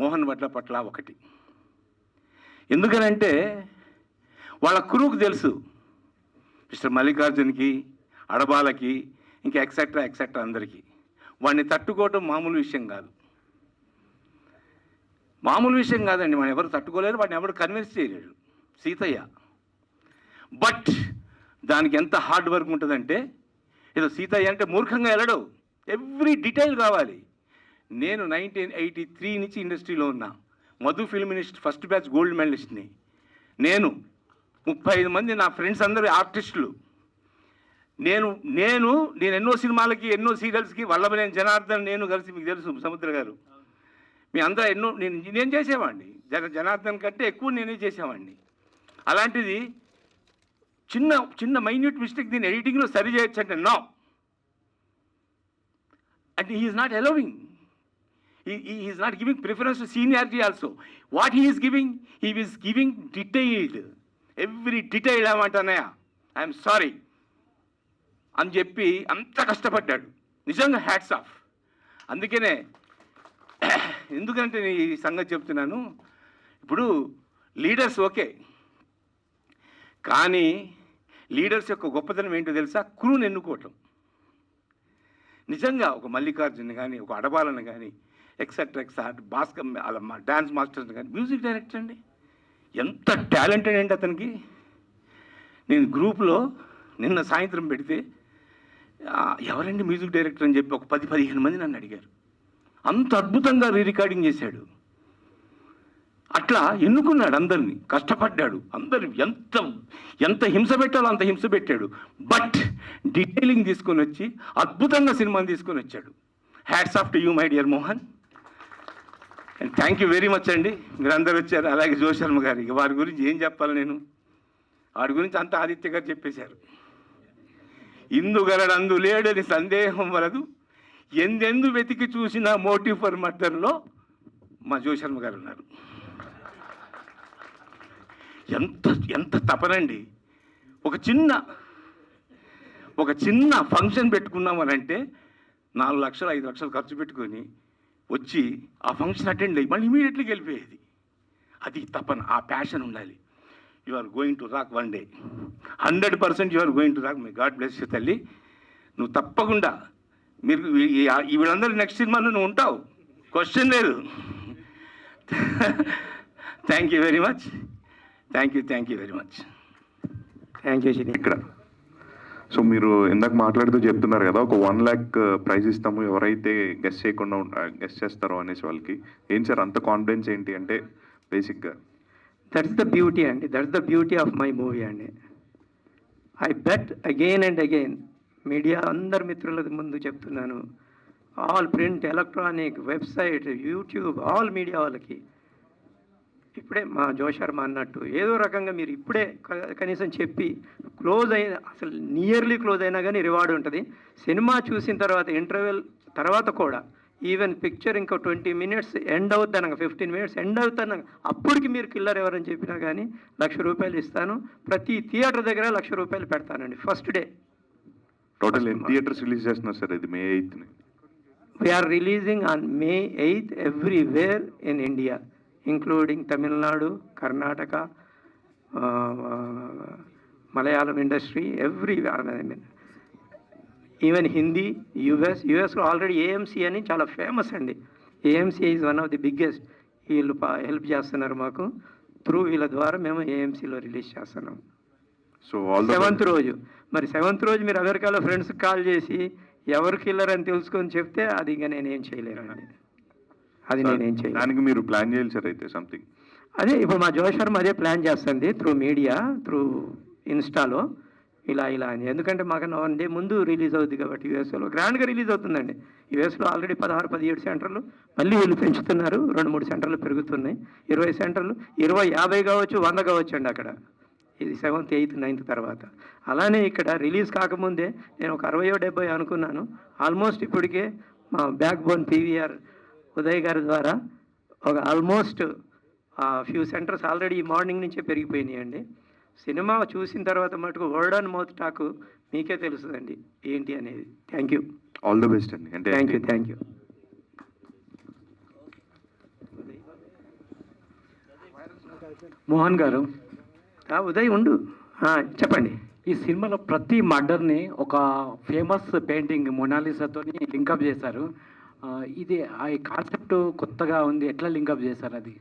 మోహన్ వడ్లపట్ల ఒకటి. ఎందుకనంటే వాళ్ళ క్రూకు తెలుసు, మిస్టర్ మల్లికార్జున్కి, అడబాలకి, ఇంకా ఎక్సెట్రా అందరికీ. వాడిని తట్టుకోవటం మామూలు విషయం కాదు, మామూలు విషయం కాదండి. మనం ఎవరు తట్టుకోలేరు, వాడిని ఎవరు కన్విన్స్ చేయలేడు, సీతయ్య. బట్ దానికి ఎంత హార్డ్ వర్క్ ఉంటుందంటే, ఏదో సీతయ్య అంటే మూర్ఖంగా వెళ్ళడు, ఎవ్రీ డీటెయిల్ కావాలి. నేను 1983 నుంచి ఇండస్ట్రీలో ఉన్నా, Madhu film institute first batch gold మెడలిస్ట్ని. నేను 35 మంది నా ఫ్రెండ్స్ అందరూ ఆర్టిస్టులు. నేను ఎన్నో సినిమాలకి, ఎన్నో సీరియల్స్కి, వల్లభనేని జనార్దన్ నేను కలిసి, మీకు తెలుసు సముద్ర గారు, మీ అందరూ ఎన్నో నేను చేసేవాడిని. జనార్దన్ కంటే ఎక్కువ నేనే చేసేవాడిని. అలాంటిది చిన్న మైన్యూట్ మిస్టేక్ దీన్ని ఎడిటింగ్లో సరి చేయొచ్చు అంటే no, and he is not allowing, he is not giving preference to seniority also. What he is giving detailed, every detail. ఏమంటానయా ఐఎమ్ సారీ అని చెప్పి అంత కష్టపడ్డాడు, నిజంగా హ్యాట్స్ ఆఫ్. అందుకనే ఎందుకంటే నేను ఈ సంగతి చెప్తున్నాను, ఇప్పుడు లీడర్స్ ఓకే, కానీ లీడర్స్ యొక్క గొప్పతనం ఏంటో తెలుసా? క్రూని ఎన్నుకోవటం. నిజంగా ఒక మల్లికార్జున్ కానీ, ఒక అడబాలను కానీ, ఎక్సెట్రా భాస్కర్ డ్యాన్స్ మాస్టర్ని కానీ, మ్యూజిక్ డైరెక్టర్ అండి, ఎంత టాలెంటెడ్ అండి అతనికి. నేను గ్రూప్లో నిన్న సాయంత్రం పెడితే ఎవరండి మ్యూజిక్ డైరెక్టర్ అని చెప్పి ఒక 10-15 మంది నన్ను అడిగారు. అంత అద్భుతంగా రికార్డింగ్ చేశాడు. అట్లా ఎన్నుకున్నాడు, అందరినీ కష్టపడ్డాడు, అందరు ఎంత హింస పెట్టాలో అంత హింస పెట్టాడు. బట్ డీటెయిలింగ్ తీసుకొని వచ్చి అద్భుతంగా సినిమాని తీసుకొని వచ్చాడు. Hats off to you my dear Mohan, and thank you very much అండి. మీరందరూ వచ్చారు. అలాగే జోష్ శర్మ గారు, ఇక వారి గురించి ఏం చెప్పాలి నేను, వాడి గురించి అంతా ఆదిత్య గారు చెప్పేశారు. ఇందుగలడందు లేడని సందేహం వలదు, ఎందెందు వెతికి చూసిన మోటివ్ ఫర్ మర్డర్లో మా జోష్ శర్మ గారు ఉన్నారు. ఎంత తపనండి. ఒక చిన్న ఫంక్షన్ పెట్టుకున్నామనంటే 4 లక్షలు 5 లక్షలు ఖర్చు పెట్టుకొని వచ్చి ఆ ఫంక్షన్ అటెండ్ అయ్యి మళ్ళీ ఇమీడియట్లీ వెళ్ళిపోయేది. అది తపన, ఆ ప్యాషన్ ఉండాలి. You are going to rock one day, 100% you are going to rock. My god bless you తల్లి. నువ్వు తప్పకుండా, మీరు వీళ్ళందరూ నెక్స్ట్ సినిమాలో నువ్వు ఉంటావు, క్వశ్చన్ లేదు. Thank you very much, thank you very much. Thank you Sri. ఇక్కడ సో మీరు ఇందాక మాట్లాడుతూ చెప్తున్నారు కదా, ఒక 1 lakh ప్రైజ్ ఇస్తాము ఎవరైతే గెస్ట్ చేయకుండా గెస్ట్ చేస్తారో అనేసి వాళ్ళకి. ఏం సార్ అంత కాన్ఫిడెన్స్ ఏంటి అంటే? బేసిక్గా దట్స్ ద బ్యూటీ అండి, that's the beauty of my movie అండి. I bet again and again, media అందరు మిత్రుల ముందు చెప్తున్నాను, all print, electronic, website, YouTube, all media వాళ్ళకి ఇప్పుడే మా జోష్ శర్మ అన్నట్టు ఏదో రకంగా మీరు ఇప్పుడే కనీసం చెప్పి క్లోజ్ అయిన, అసలు నియర్లీ క్లోజ్ అయినా కానీ రివార్డ్ ఉంటుంది. సినిమా చూసిన తర్వాత ఇంటర్వెల్ తర్వాత కూడా ఈవెన్ పిక్చర్ ఇంకో 20 minutes ఎండ్ అవుతాను, 15 minutes ఎండ్ అవుతాను, అప్పటికి మీరు కిల్లర్ ఎవరని చెప్పినా కానీ ₹1,00,000 ఇస్తాను. ప్రతి థియేటర్ దగ్గర ₹1,00,000 పెడతానండి first day. Total theatres release చేస్తున్నారు సార్ ఇది May 8th? We're releasing on May 8th everywhere in India, including Tamil Nadu, Karnataka, Malayalam industry, even Hindi, యూఎస్లో ఆల్రెడీ AMC అని చాలా ఫేమస్ అండి. AMC is one of the biggest. వీళ్ళు హెల్ప్ చేస్తున్నారు మాకు, త్రూ వీళ్ళ ద్వారా మేము AMCలో రిలీజ్ చేస్తున్నాం. సో 7th రోజు, మరి 7th రోజు మీరు అమెరికాలో ఫ్రెండ్స్కి కాల్ చేసి ఎవరు కిల్లర్ అని తెలుసుకొని చెప్తే అది ఇంకా నేనేం చేయలేనండి, అది నేనేం చేయలేను. దానికి మీరు ప్లాన్ చేయాలి సార్ అయితే సంథింగ్. అదే ఇప్పుడు మా జోష్ శర్మ అదే ప్లాన్ చేస్తుంది, త్రూ మీడియా, త్రూ ఇన్స్టాలో ఇలా అని. ఎందుకంటే మాకు 1 డే ముందు రిలీజ్ అవుతుంది కాబట్టి యూఎస్లో గ్రాండ్గా రిలీజ్ అవుతుందండి. యూఎస్లో ఆల్రెడీ 16-17 సెంటర్లు, మళ్ళీ వీళ్ళు పెంచుతున్నారు, 2-3 సెంటర్లు పెరుగుతున్నాయి, 20 సెంటర్లు, 20-50 కావచ్చు, 100 కావచ్చు అండి అక్కడ. ఇది 7th, 8th, 9th తర్వాత. అలానే ఇక్కడ రిలీజ్ కాకముందే నేను ఒక 60-70 అనుకున్నాను. ఆల్మోస్ట్ ఇప్పటికే మా బ్యాక్ బోన్ పీవీఆర్ ఉదయ్ గారి ద్వారా ఒక ఆల్మోస్ట్ ఫ్యూ సెంటర్స్ ఆల్రెడీ ఈ మార్నింగ్ నుంచే పెరిగిపోయినాయండి. సినిమా చూసిన తర్వాత మటుకు వర్డ్ అండ్ మౌత్ టాక్ మీకే తెలుస్తుందండి ఏంటి అనేది. Thank you. All the best అండి. అంటే థ్యాంక్ యూ. మోహన్ గారు, ఉదయ్ ఉండు, చెప్పండి. ఈ సినిమాలో ప్రతి మర్డర్ని ఒక ఫేమస్ పెయింటింగ్ మొనాలిసాతో లింకప్ చేశారు. ఇది ఆ కాన్సెప్ట్ కొత్తగా ఉంది, ఎట్లా లింకప్ చేశారు అది?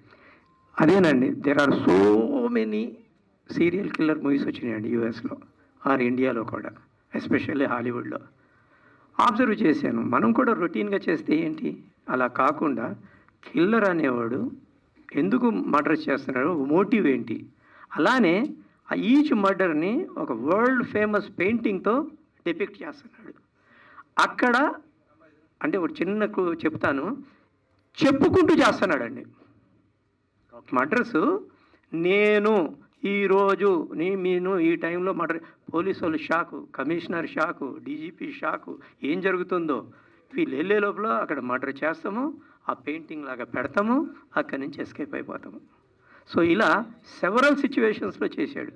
అదేనండి, there are so many serial killer movies వచ్చినాయండి యూఎస్లో ఆర్ ఇండియాలో కూడా, ఎస్పెషల్లీ హాలీవుడ్లో. అబ్జర్వ్ చేశాను, మనం కూడా రొటీన్గా చేస్తే ఏంటి, అలా కాకుండా కిల్లర్ అనేవాడు ఎందుకు మర్డర్ చేస్తున్నాడు, మోటివ్ ఏంటి, అలానే ఆ ఈచ్ మర్డర్ని ఒక వరల్డ్ ఫేమస్ పెయింటింగ్తో డిపిక్ట్ చేస్తున్నాడు. అక్కడ అంటే ఒక చిన్న చెప్తాను, చెప్పుకుంటూ చేస్తున్నాడండి మర్డర్స్. నేను ఈరోజు నేను ఈ టైంలో మర్డర్, పోలీసు వాళ్ళు షాకు, కమిషనర్ షాకు, డీజీపీ షాకు, ఏం జరుగుతుందో. వీళ్ళు వెళ్ళే లోపల అక్కడ మర్డర్ చేస్తాము, ఆ పెయింటింగ్ లాగా పెడతాము, అక్కడి నుంచి ఎస్కేప్ అయిపోతాము. సో ఇలా సెవరల్ సిచ్యువేషన్స్లో చేశాడు.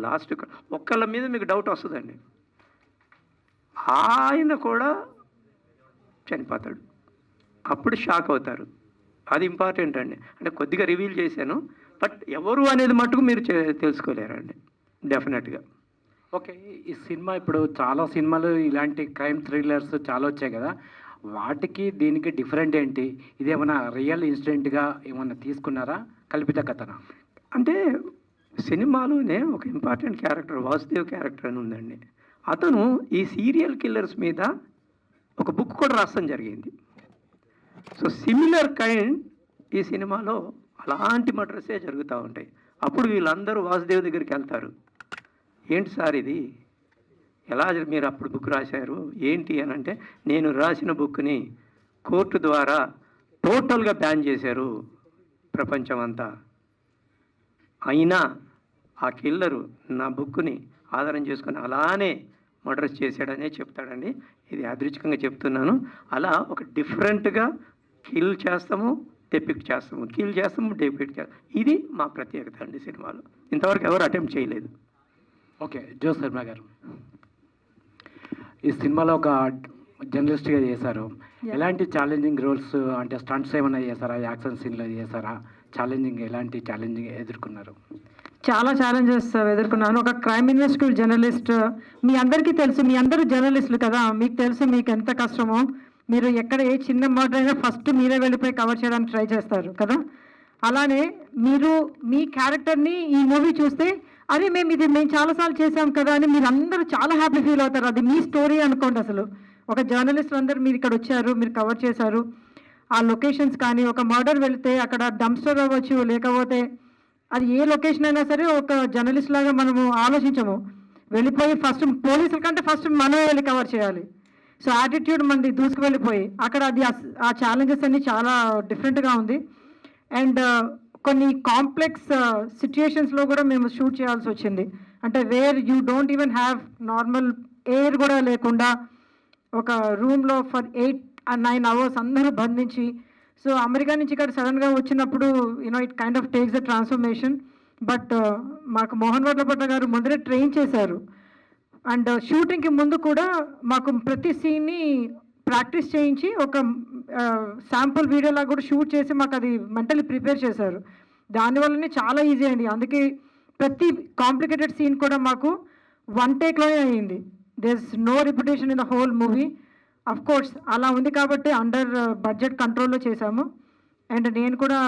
లాస్ట్ ఒక్కళ్ళ మీద మీకు డౌట్ వస్తుందండి, ఆయన కూడా చనిపోతాడు, అప్పుడు షాక్ అవుతారు. అది ఇంపార్టెంట్ అండి. అంటే కొద్దిగా రివీల్ చేశాను, బట్ ఎవరు అనేది మటుకు మీరు తెలుసుకోలేరండి డెఫినెట్గా. ఓకే, ఈ సినిమా ఇప్పుడు చాలా సినిమాలు ఇలాంటి క్రైమ్ థ్రిల్లర్స్ చాలా వచ్చాయి కదా, వాటికి దీనికి డిఫరెంట్ ఏంటి? ఇదేమన్నా రియల్ ఇన్సిడెంట్గా ఏమన్నా తీసుకున్నారా, కల్పిత కథనా? అంటే సినిమాలోనే ఒక ఇంపార్టెంట్ క్యారెక్టర్ వాసుదేవ్ క్యారెక్టర్ అని ఉందండి. అతను ఈ సీరియల్ కిల్లర్స్ మీద ఒక బుక్ కూడా రాయడం జరిగింది. సో సిమిలర్ కైండ్ ఈ సినిమాలో అలాంటి మర్డర్సే జరుగుతూ ఉంటాయి. అప్పుడు వీళ్ళందరూ వాసుదేవ్ దగ్గరికి వెళ్తారు, ఏంటి సార్ ఇది, ఎలా మీరు అప్పుడు బుక్ రాశారు ఏంటి అని అంటే, నేను రాసిన బుక్ని కోర్టు ద్వారా టోటల్గా బ్యాన్ చేశారు ప్రపంచం అంతా, అయినా ఆ కిల్లరు నా బుక్ని ఆధారం చేసుకొని అలానే మర్డర్స్ చేశాడనే చెప్తాడండి. ఇది యాదృచ్ఛికంగా చెప్తున్నాను. అలా ఒక డిఫరెంట్గా కిల్ చేస్తాము, డెపిక్ట్ చేస్తాము, కిల్ చేస్తాము, డెపిక్ట్ చేస్తాము. ఇది మా ప్రత్యేకత అండి సినిమాలో. ఇంతవరకు ఎవరు అటెంప్ట్ చేయలేదు. ఓకే, జోస్ శర్మ గారు, ఈ సినిమాలో ఒక జర్నలిస్ట్గా చేశారు. ఎలాంటి ఛాలెంజింగ్ రోల్స్, అంటే స్టంట్స్ ఏమైనా చేశారా, యాక్షన్ సీన్లో చేశారా? ఎలాంటి ఛాలెంజింగ్ ఎదుర్కొన్నారు? చాలా ఛాలెంజెస్ ఎదుర్కొన్నాను. ఒక క్రైమ్ ఇన్వెస్టిగేటివ్ జర్నలిస్ట్, మీ అందరికీ తెలుసు, మీ అందరూ జర్నలిస్టులు కదా, మీకు తెలుసు మీకు ఎంత కష్టమో. మీరు ఎక్కడ ఏ చిన్న మర్డర్ అయినా ఫస్ట్ మీరే వెళ్ళిపోయి కవర్ చేయడానికి ట్రై చేస్తారు కదా. అలానే మీరు మీ క్యారెక్టర్ని ఈ మూవీ చూస్తే, అరే మేము చాలాసార్లు చేసాం కదా అని మీరు అందరూ చాలా హ్యాపీ ఫీల్ అవుతారు. అది మీ స్టోరీ అనుకోండి. అసలు ఒక జర్నలిస్టులు అందరూ మీరు ఇక్కడ వచ్చారు, మీరు కవర్ చేశారు. ఆ లొకేషన్స్ కానీ, ఒక మర్డర్ వెళితే అక్కడ డంప్స్టర్ అవ్వచ్చు, లేకపోతే అది ఏ లొకేషన్ అయినా సరే ఒక జర్నలిస్ట్ లాగా మనము ఆలోచించము, వెళ్ళిపోయి ఫస్ట్ పోలీసుల కంటే ఫస్ట్ మనమే వెళ్ళి కవర్ చేయాలి. సో యాటిట్యూడ్ మనది దూసుకు వెళ్ళిపోయి అక్కడ అది ఆ ఛాలెంజెస్ అన్ని చాలా డిఫరెంట్గా ఉంది. అండ్ కొన్ని కాంప్లెక్స్ సిచ్యుయేషన్స్లో కూడా మేము షూట్ చేయాల్సి వచ్చింది. అంటే where you don't even have normal air కూడా లేకుండా ఒక రూమ్లో ఫర్ 8-9 అవర్స్ అందరూ బంధించి. సో అమెరికా నుంచి ఇక్కడ సడన్గా వచ్చినప్పుడు it kind of takes the transformation. But మాకు మోహన్ వర్లపట్ల గారు ముందరే ట్రైన్ చేశారు. అండ్ షూటింగ్కి ముందు కూడా మాకు ప్రతి సీన్ని ప్రాక్టీస్ చేయించి ఒక శాంపుల్ వీడియోలా కూడా షూట్ చేసి మాకు అది మెంటలీ ప్రిపేర్ చేశారు. దానివల్లనే చాలా ఈజీ అయింది. అందుకే ప్రతి కాంప్లికేటెడ్ సీన్ కూడా మాకు 1 టేక్లోనే అయ్యింది. There is no repetition in the whole movie. Of course అలా ఉంది కాబట్టి అండర్ బడ్జెట్ కంట్రోల్లో చేశాము. అండ్ నేను కూడా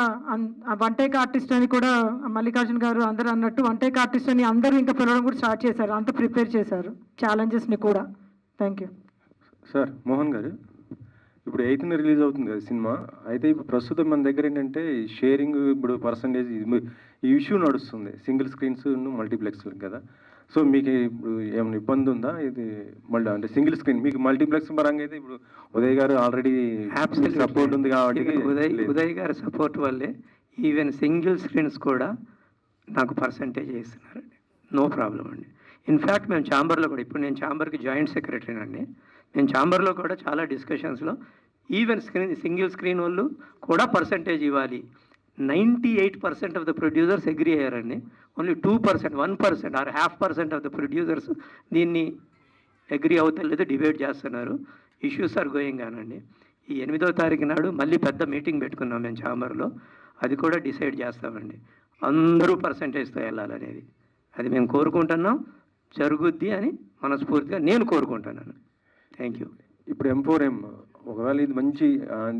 1 టేక్ ఆర్టిస్ట్ అని కూడా మల్లికార్జున్ గారు అందరూ అన్నట్టు 1 టేక్ ఆర్టిస్ట్ అని అందరూ ఇంకా పిలవడం కూడా స్టార్ట్ చేశారు. అంత ప్రిపేర్ చేశారు ఛాలెంజెస్ని కూడా. Thank you sir. మోహన్ గారు, ఇప్పుడు 8th రిలీజ్ అవుతుంది కదా సినిమా, అయితే ఇప్పుడు ప్రస్తుతం మన దగ్గర ఏంటంటే షేరింగ్ ఇప్పుడు పర్సంటేజ్ ఈ ఇష్యూ నడుస్తుంది, సింగిల్ స్క్రీన్స్ మల్టీప్లెక్స్ కదా. సో మీకు ఇప్పుడు ఏమైనా ఇబ్బంది ఉందా ఇది మళ్ళీ అంటే సింగిల్ స్క్రీన్ మీకు మల్టీప్లెక్స్ పరంగా అయితే ఇప్పుడు ఉదయ్ గారు ఆల్రెడీ సపోర్ట్ ఉంది కాబట్టి ఉదయ్ గారి సపోర్ట్ వల్లే ఈవెన్ సింగిల్ స్క్రీన్స్ కూడా నాకు పర్సంటేజ్ ఇస్తున్నారండి, నో ప్రాబ్లం అండి. ఇన్ఫ్యాక్ట్ మేము ఛాంబర్లో కూడా, ఇప్పుడు నేను ఛాంబర్కి జాయింట్ సెక్రటరీ అండి, నేను ఛాంబర్లో కూడా చాలా డిస్కషన్స్లో ఈవెన్ సింగిల్ స్క్రీన్ వాళ్ళు కూడా పర్సంటేజ్ ఇవ్వాలి. 98% ఆఫ్ ద ప్రొడ్యూసర్స్ అగ్రీ అయ్యారండి. Only 2%, 1% or 0.5% of the producers దీన్ని అగ్రీ అవుతలేదు, డిబేట్ చేస్తున్నారు. ఇష్యూస్ ఆర్ గోయింగ్ ఆనండి. ఈ 8వ తారీఖు నాడు మళ్ళీ పెద్ద మీటింగ్ పెట్టుకున్నాం మేము ఛాంబర్లో, అది కూడా డిసైడ్ చేస్తామండి. అందరూ పర్సంటేజ్తో వెళ్ళాలనేది అది మేము కోరుకుంటున్నాం, జరుగుద్ది అని మనస్ఫూర్తిగా నేను కోరుకుంటున్నాను. Thank you. ఇప్పుడు M4M ఒకవేళ ఇది మంచి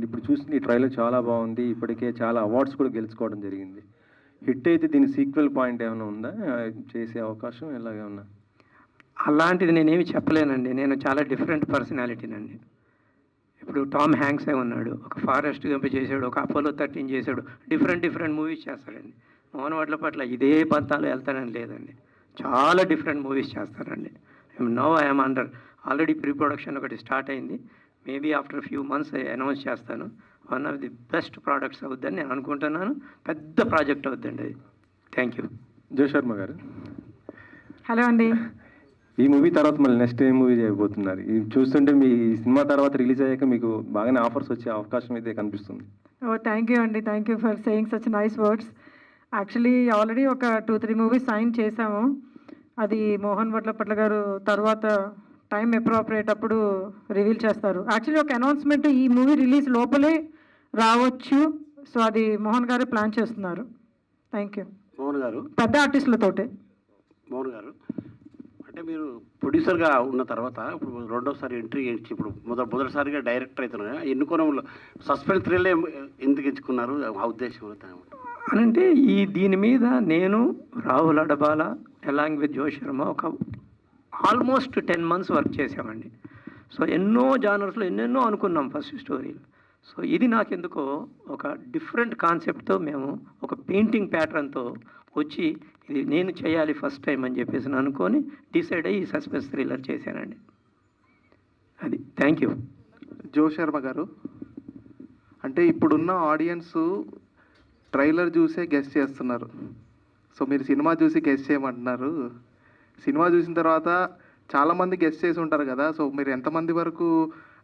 ఇప్పుడు చూసిన ఈ ట్రైలర్ చాలా బాగుంది, ఇప్పటికే చాలా అవార్డ్స్ కూడా గెలుచుకోవడం జరిగింది. హిట్ అయితే దీని సీక్వెల్ పాయింట్ ఏమైనా ఉందా, చేసే అవకాశం ఎలాగేమన్నా? అలాంటిది నేనేమి చెప్పలేనండి, నేను చాలా డిఫరెంట్ పర్సనాలిటీనండి. ఇప్పుడు టామ్ హ్యాంక్స్ ఉన్నాడు, ఒక ఫారెస్ట్ గంప చేశాడు, ఒక అపోలో 13 చేశాడు, డిఫరెంట్ మూవీస్ చేస్తాడండి. మోహన్ వడ్ల పట్ల ఇదే పంతాలు వెళ్తానని లేదండి, చాలా డిఫరెంట్ మూవీస్ చేస్తానండి. No I'm under already pre production ఒకటి స్టార్ట్ అయింది, maybe after few months announce చేస్తాను. One of the best products అవుద్దని నేను అనుకుంటున్నాను, పెద్ద ప్రాజెక్ట్ అవుద్దండి అది. Thank you. జో శర్మ గారు, హలో అండి. ఈ మూవీ తర్వాత మళ్ళీ నెక్స్ట్ ఏ మూవీ చేయబోతున్నారు? ఇది చూస్తుంటే మీ సినిమా తర్వాత రిలీజ్ అయ్యాక మీకు బాగానే ఆఫర్స్ వచ్చే అవకాశం అయితే కనిపిస్తుంది. ఓ థ్యాంక్ యూ అండి, thank you for saying such nice words. Actually already ఒక 2-3 మూవీస్ సైన్ చేశాము, అది మోహన్ వడ్లపట్ల గారు తర్వాత టైం అప్రోప్రియేట్ అప్పుడు రివీల్ చేస్తారు. యాక్చువల్లీ ఒక అనౌన్స్మెంట్ ఈ మూవీ రిలీజ్ లోపలే రావచ్చు, సో అది మోహన్ గారే ప్లాన్ చేస్తున్నారు. Thank you. మోహన్ గారు, పెద్ద ఆర్టిస్టులతోటే. మోహన్ గారు అంటే మీరు ప్రొడ్యూసర్గా ఉన్న తర్వాత ఇప్పుడు రెండోసారి ఎంట్రీ ఇచ్చి ఇప్పుడు మొదటిసారిగా డైరెక్టర్ అవుతున్నారు, ఎన్నుకోవడంలో సస్పెన్స్ థ్రిల్లే ఎందుకు ఎంచుకున్నారు, ఆ ఉద్దేశం అంటే దీని మీద నేను Rahul Adabala along with Jo Sharma ఒక ఆల్మోస్ట్ 10 months వర్క్ చేసామండి. సో ఎన్నో జానర్స్లో ఎన్నెన్నో అనుకున్నాం ఫస్ట్ స్టోరీలు. సో ఇది నాకెందుకో ఒక డిఫరెంట్ కాన్సెప్ట్తో మేము ఒక పెయింటింగ్ ప్యాటర్న్తో వచ్చి ఇది నేను చేయాలి ఫస్ట్ టైం అని చెప్పేసి అనుకొని డిసైడ్ అయ్యి ఈ సస్పెన్స్ థ్రిల్లర్ చేశానండి. అది. Thank you. జో శర్మ గారు, అంటే ఇప్పుడున్న ఆడియన్స్ ట్రైలర్ చూసే గెస్ చేస్తున్నారు, సో మీరు సినిమా చూసి గెస్ చేయమంటున్నారు. సినిమా చూసిన తర్వాత చాలామంది గెస్ చేసి ఉంటారు కదా, సో మీరు ఎంతమంది వరకు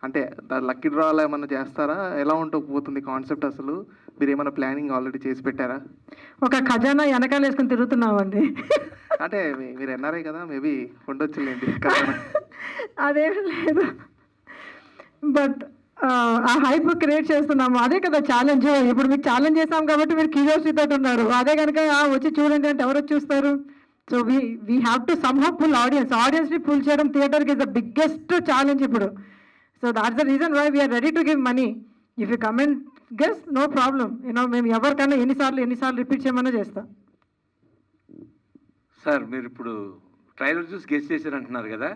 అంటే లక్కీ డ్రాలో ఏమన్నా చేస్తారా, ఎలా పోతుంది కాన్సెప్ట్, అసలు మీరు ఏమైనా ప్లానింగ్ ఆల్రెడీ చేసి పెట్టారా? ఒక ఖజానా వెనకాల వేసుకుని తిరుగుతున్నామండి. అంటే మీరు ఎన్ఆర్ఐ కదా, మేబీ ఉండొచ్చులేండి ఖజానా. అదేం లేదు, బట్ ఆ హైప్ క్రియేట్ చేస్తున్నాము, అదే కదా ఛాలెంజ్. ఇప్పుడు మీకు ఛాలెంజ్ చేస్తాం కాబట్టి మీరు క్యూరియాసిటీ తోటి ఉన్నారు, అదే కనుక వచ్చి చూడండి అంటే ఎవరు చూస్తారు? So we have to somehow pull ఆడియన్స్ని పుల్ చేయడం థియేటర్కి ఇస్ ద బిగ్గెస్ట్ ఛాలెంజ్ ఇప్పుడు. So that's the reason why we're ready to give money. If you come and guess, no problem, you know మేము ఎవరికన్నా ఎన్నిసార్లు రిపీట్ చేయమన్నా చేస్తాం. సార్ మీరు ఇప్పుడు ట్రైలర్ చూసి గెస్ చేశారు అంటున్నారు కదా,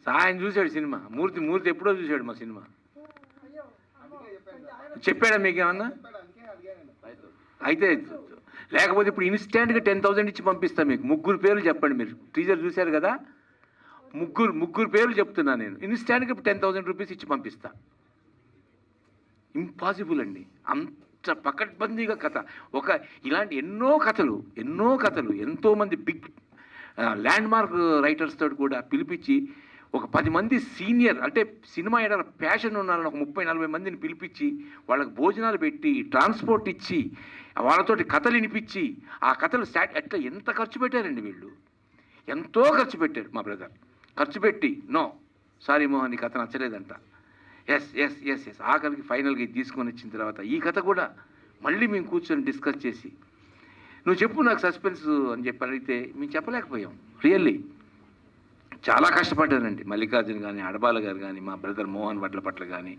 ఆయన చూశాడు సినిమా, మూర్తి ఎప్పుడో చూశాడు మా సినిమా, చెప్పాడా మీకు ఏమన్నా? అయితే లేకపోతే ఇప్పుడు ఇన్స్టెంట్గా 10,000 ఇచ్చి పంపిస్తా మీకు. 3 పేర్లు చెప్పండి, మీరు టీజర్ చూశారు కదా, ముగ్గురు పేర్లు చెప్తున్నా నేను, ఇన్స్టెంట్గా 10,000 రూపీస్ ఇచ్చి పంపిస్తా. ఇంపాసిబుల్ అండి, అంత పకడ్బందీగా కథ. ఇలాంటి ఎన్నో కథలు ఎంతోమంది బిగ్ ల్యాండ్ మార్క్ రైటర్స్ తోటి కూడా పిలిపించి ఒక 10 మంది సీనియర్ అంటే సినిమా ఏదైనా ప్యాషన్ ఉన్నారని ఒక 30-40 మందిని పిలిపించి వాళ్ళకి భోజనాలు పెట్టి ట్రాన్స్పోర్ట్ ఇచ్చి వాళ్ళతోటి కథలు వినిపించి ఆ కథలు ఎట్లా ఎంత ఖర్చు పెట్టారండి వీళ్ళు, ఎంతో ఖర్చు పెట్టారు మా బ్రదర్. ఖర్చు పెట్టి నో సారీ మోహన్ ఈ కథ నచ్చలేదంట, ఎస్ ఆఖరికి ఫైనల్గా ఇది తీసుకొని వచ్చిన తర్వాత ఈ కథ కూడా మళ్ళీ మేము కూర్చొని డిస్కస్ చేసి నువ్వు చెప్పు నాకు సస్పెన్స్ అని చెప్పి అడిగితే మేము చెప్పలేకపోయాం. రియల్లీ చాలా కష్టపడ్డారండి. మల్లికార్జున్ కానీ, అడబాల గారు కానీ, మా బ్రదర్ మోహన్ వడ్లపట్ల కానీ,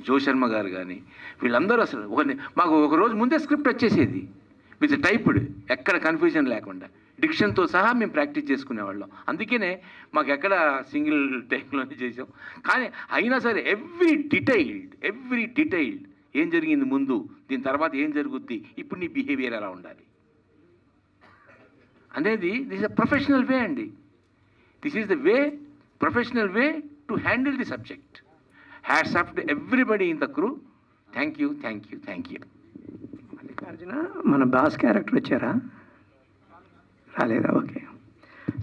జో శర్మ గారు కానీ, వీళ్ళందరూ అసలు మాకు ఒక రోజు ముందే స్క్రిప్ట్ వచ్చేసేది విత్ టైప్డ్, ఎక్కడ కన్ఫ్యూజన్ లేకుండా డిక్షన్తో సహా మేము ప్రాక్టీస్ చేసుకునేవాళ్ళం. అందుకనే మాకు ఎక్కడ సింగిల్ టైంలోనే చేసాం. కానీ అయినా సరే ఎవ్రీ డీటెయిల్డ్ ఏం జరిగింది ముందు, దీని తర్వాత ఏం జరుగుద్ది, ఇప్పుడు నీ బిహేవియర్ ఎలా ఉండాలి అనేది this is a professional way అండి. This is the way, professional way to handle the subject. Hats off to everybody in the crew. Thank you, thank you, thank you. Mallikarjuna, మన బాస్ క్యారెక్టర్ వచ్చారా? రాలేదా? Okay.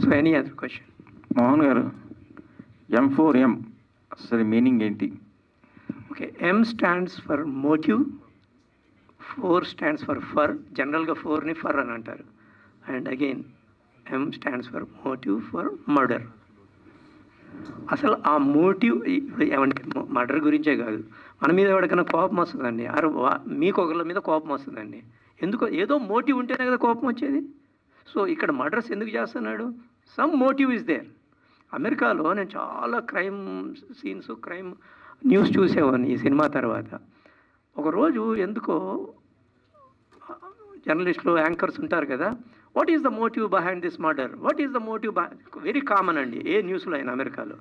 So any other question? Mohan గారు, M4M అసలు మీనింగ్ ఏంటి? Okay, M stands for motive, 4 stands for. జనరల్గా 4ని for అని అంటారు. And again M stands for motive for murder. అసలు ఆ మోటివ్ ఏమంటే మర్డర్ గురించే కాదు, మన మీద ఎవరికైనా కోపం వస్తుందండి, మీకు ఒకళ్ళ మీద కోపం వస్తుందండి. ఎందుకో ఏదో మోటివ్ ఉంటేనే కదా కోపం వచ్చేది. సో ఇక్కడ మర్డర్స్ ఎందుకు చేస్తున్నాడు? Some motive is there. అమెరికాలో నేను చాలా క్రైమ్ సీన్స్, క్రైమ్ న్యూస్ చూసేవాడిని ఈ సినిమా తర్వాత. ఒకరోజు ఎందుకో జర్నలిస్టులు, యాంకర్స్ ఉంటారు కదా, what is the motive behind this murder, what is the motive, very common అండి ఏ న్యూస్లో అయినా అమెరికాలో.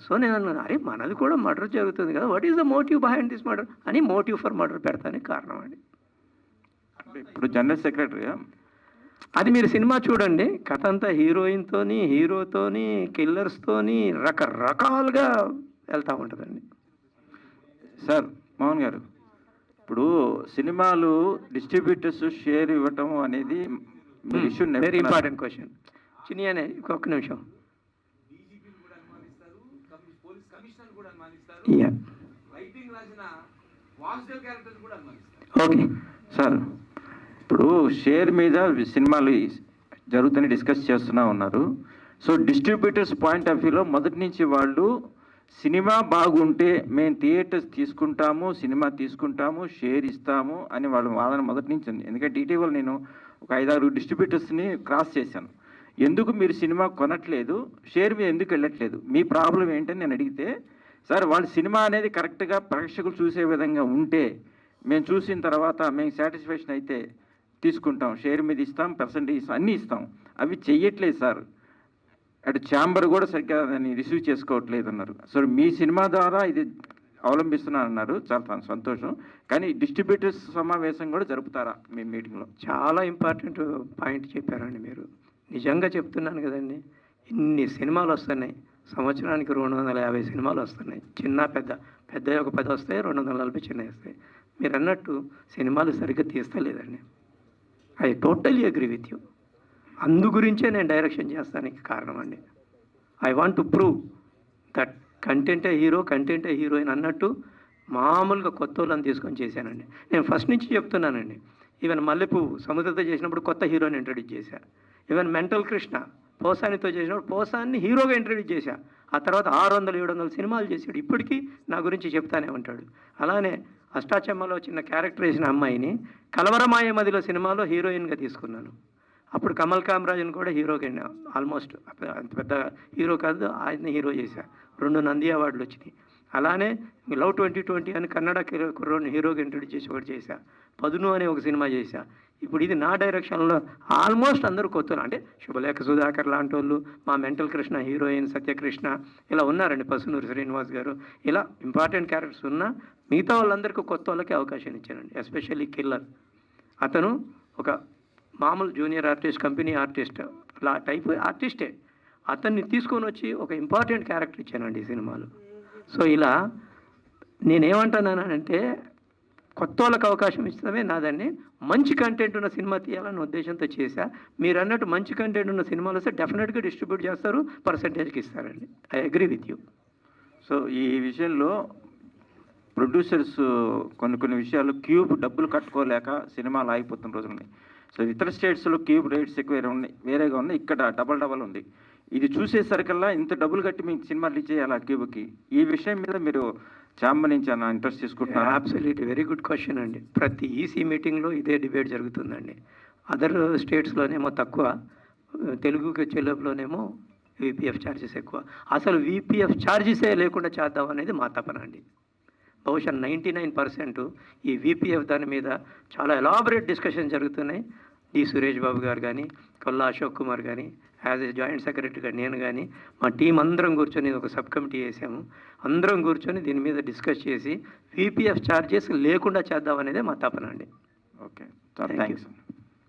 సో నేను అన్నాను, అరే మనది కూడా మర్డర్ జరుగుతుంది కదా, what is the motive behind this murder అని మోటివ్ ఫర్ మర్డర్ పెడతానికి కారణం అండి. ఇప్పుడు జనరల్ సెక్రటరీ అది మీరు సినిమా చూడండి, కథ అంతా హీరోయిన్తోని, హీరోతోని, కిల్లర్స్తోని రకరకాలుగా వెళ్తూ ఉంటుందండి. సార్ మోహన్ గారు, ఇప్పుడు సినిమాలు డిస్ట్రిబ్యూటర్స్ షేర్ ఇవ్వటం అనేది ఇష్యూ. Very important question. చిన్ని అనే ఒక్క నిమిషం. ఓకే సార్, ఇప్పుడు షేర్ మీద సినిమాలు జరుగుతుందని డిస్కస్ చేస్తూనే ఉన్నారు. సో డిస్ట్రిబ్యూటర్స్ పాయింట్ ఆఫ్ వ్యూలో మొదటి నుంచి వాళ్ళు సినిమా బాగుంటే మేము థియేటర్స్ తీసుకుంటాము, సినిమా తీసుకుంటాము, షేర్ ఇస్తాము అని వాళ్ళ వాదన మొదటి నుంచి ఉంది. ఎందుకంటే ఇటీవల నేను ఒక 5-6 డిస్ట్రిబ్యూటర్స్ని క్రాస్ చేశాను. ఎందుకు మీరు సినిమా కొనట్లేదు, షేర్ మీద ఎందుకు వెళ్ళట్లేదు, మీ ప్రాబ్లం ఏంటని నేను అడిగితే, సార్ వాళ్ళు సినిమా అనేది కరెక్ట్గా ప్రేక్షకులు చూసే విధంగా ఉంటే మేము చూసిన తర్వాత మేము సాటిస్ఫాక్షన్ అయితే తీసుకుంటాం, షేర్ మీద ఇస్తాం, పర్సంటేజ్ అన్నీ ఇస్తాం. అవి చెయ్యట్లేదు సార్. అటు ఛాంబర్ కూడా సరిగ్గా దాన్ని రిసీవ్ చేసుకోవట్లేదు అన్నారు. సో మీ సినిమా ద్వారా ఇది అవలంబిస్తున్నారన్నారు, చాలా సంతోషం. కానీ డిస్ట్రిబ్యూటర్స్ సమావేశం కూడా జరుపుతారా మీ మీటింగ్లో? చాలా ఇంపార్టెంట్ పాయింట్ చెప్పారండి మీరు. నిజంగా చెప్తున్నాను కదండి, ఇన్ని సినిమాలు వస్తున్నాయి, సంవత్సరానికి 250 సినిమాలు వస్తున్నాయి, చిన్న పెద్ద ఒక 10 వస్తాయి, 240 చిన్నవి వస్తాయి. మీరు అన్నట్టు సినిమాలు సరిగ్గా తీస్తలేదండి. I totally agree with you. అందు గురించే నేను డైరెక్షన్ చేస్తానికి కారణం అండి. I want to prove that కంటెంటే హీరో, కంటెంటే హీరోయిన్ అన్నట్టు మామూలుగా కొత్త వాళ్ళని తీసుకొని చేశానండి. నేను ఫస్ట్ నుంచి చెప్తున్నానండి. ఈవెన్ మల్లెపువ్వు సముద్రతో చేసినప్పుడు కొత్త హీరోని ఇంట్రడ్యూస్ చేశా. ఈవెన్ మెంటల్ కృష్ణ పోసానితో చేసినప్పుడు పోసాన్ని హీరోగా ఇంట్రడ్యూస్ చేశా. ఆ తర్వాత 600-700 సినిమాలు చేశాడు. ఇప్పటికీ నా గురించి చెప్తానే ఉంటాడు. అలానే అష్టాచెమ్మలో చిన్న క్యారెక్టర్ వేసిన అమ్మాయిని కలవరమాయ మదిలో సినిమాలో హీరోయిన్గా తీసుకున్నాను. అప్పుడు కమల్ కామరాజన్ కూడా హీరోగా, ఆల్మోస్ట్ అంత పెద్ద హీరో కాదు, ఆయన హీరో చేశా. 2 నంది అవార్డులు వచ్చినాయి. అలానే లవ్ 2020 అని కన్నడ కుర్రోని హీరోగా ఇంట్రడ్యూస్ చేసి ఒకటి చేశా. పదును అనే ఒక సినిమా చేశా. ఇప్పుడు ఇది నా డైరెక్షన్లో ఆల్మోస్ట్ అందరూ కొత్త, అంటే శుభలేఖ సుధాకర్ లాంటి వాళ్ళు, మా మెంటల్ కృష్ణ హీరోయిన్ సత్యకృష్ణ ఇలా ఉన్నారండి, పసునూరు శ్రీనివాస్ గారు, ఇలా ఇంపార్టెంట్ క్యారెక్టర్స్ ఉన్నా మిగతా వాళ్ళందరికీ కొత్త వాళ్ళకి అవకాశం ఇచ్చానండి. ఎస్పెషల్లీ కిల్లర్, అతను ఒక మామూలు జూనియర్ ఆర్టిస్ట్, కంపెనీ ఆర్టిస్ట్ లా టైప్ ఆర్టిస్టే, అతన్ని తీసుకొని వచ్చి ఒక ఇంపార్టెంట్ క్యారెక్టర్ ఇచ్చానండి ఈ సినిమాలో. సో ఇలా నేనేమంటున్నానంటే కొత్త వాళ్ళకి అవకాశం ఇస్తామే నాదండి. మంచి కంటెంట్ ఉన్న సినిమా తీయాలన్న ఉద్దేశంతో చేశా. మీరు అన్నట్టు మంచి కంటెంట్ ఉన్న సినిమాలు వస్తే డెఫినెట్గా డిస్ట్రిబ్యూట్ చేస్తారు, పర్సంటేజ్కి ఇస్తారండి. I agree with you. So ఈ విషయంలో ప్రొడ్యూసర్స్ కొన్ని విషయాలు క్యూబ్ డబ్బులు కట్టుకోలేక సినిమాలు ఆగిపోతున్న రోజులు ఉన్నాయి. సో ఇతర స్టేట్స్లో క్యూబ్ రేట్స్ ఎక్కువ వేరేగా ఉన్నాయి, ఇక్కడ డబల్ ఉంది. ఇది చూసేసరికల్లా ఇంత డబ్బులు కట్టి మీకు సినిమా రిలీజ్ చేయాలి ఆ క్యూబ్కి. ఈ విషయం మీద మీరు ఛాంబర్ నుంచి అన్న ఇంట్రెస్ట్ తీసుకుంటున్నారు? అబ్సల్యూట్లీ వెరీ గుడ్ క్వశ్చన్ అండి. ప్రతి ఈసీ మీటింగ్లో ఇదే డిబేట్ జరుగుతుందండి. అదర్ స్టేట్స్లోనేమో తక్కువ, తెలుగుకి వచ్చే లోపలనేమో వీపీఎఫ్ ఛార్జెస్ ఎక్కువ. అసలు వీపీఎఫ్ ఛార్జెసే లేకుండా చేద్దాం అనేది మా తపన అండి. బహుశా 99% ఈ వీపీఎఫ్ దాని మీద చాలా ఎలాబరేట్ డిస్కషన్ జరుగుతున్నాయి. డి సురేష్ బాబు గారు కానీ, కొల్లా అశోక్ కుమార్ కానీ, యాజ్ ఏ జాయింట్ సెక్రటరీగా నేను కానీ, మా టీం అందరం కూర్చొని ఒక సబ్ కమిటీ వేసాము. అందరం కూర్చొని దీని మీద డిస్కస్ చేసి వీపీఎఫ్ ఛార్జెస్ లేకుండా చేద్దాం అనేదే మా తపన అండి. Okay, thanks.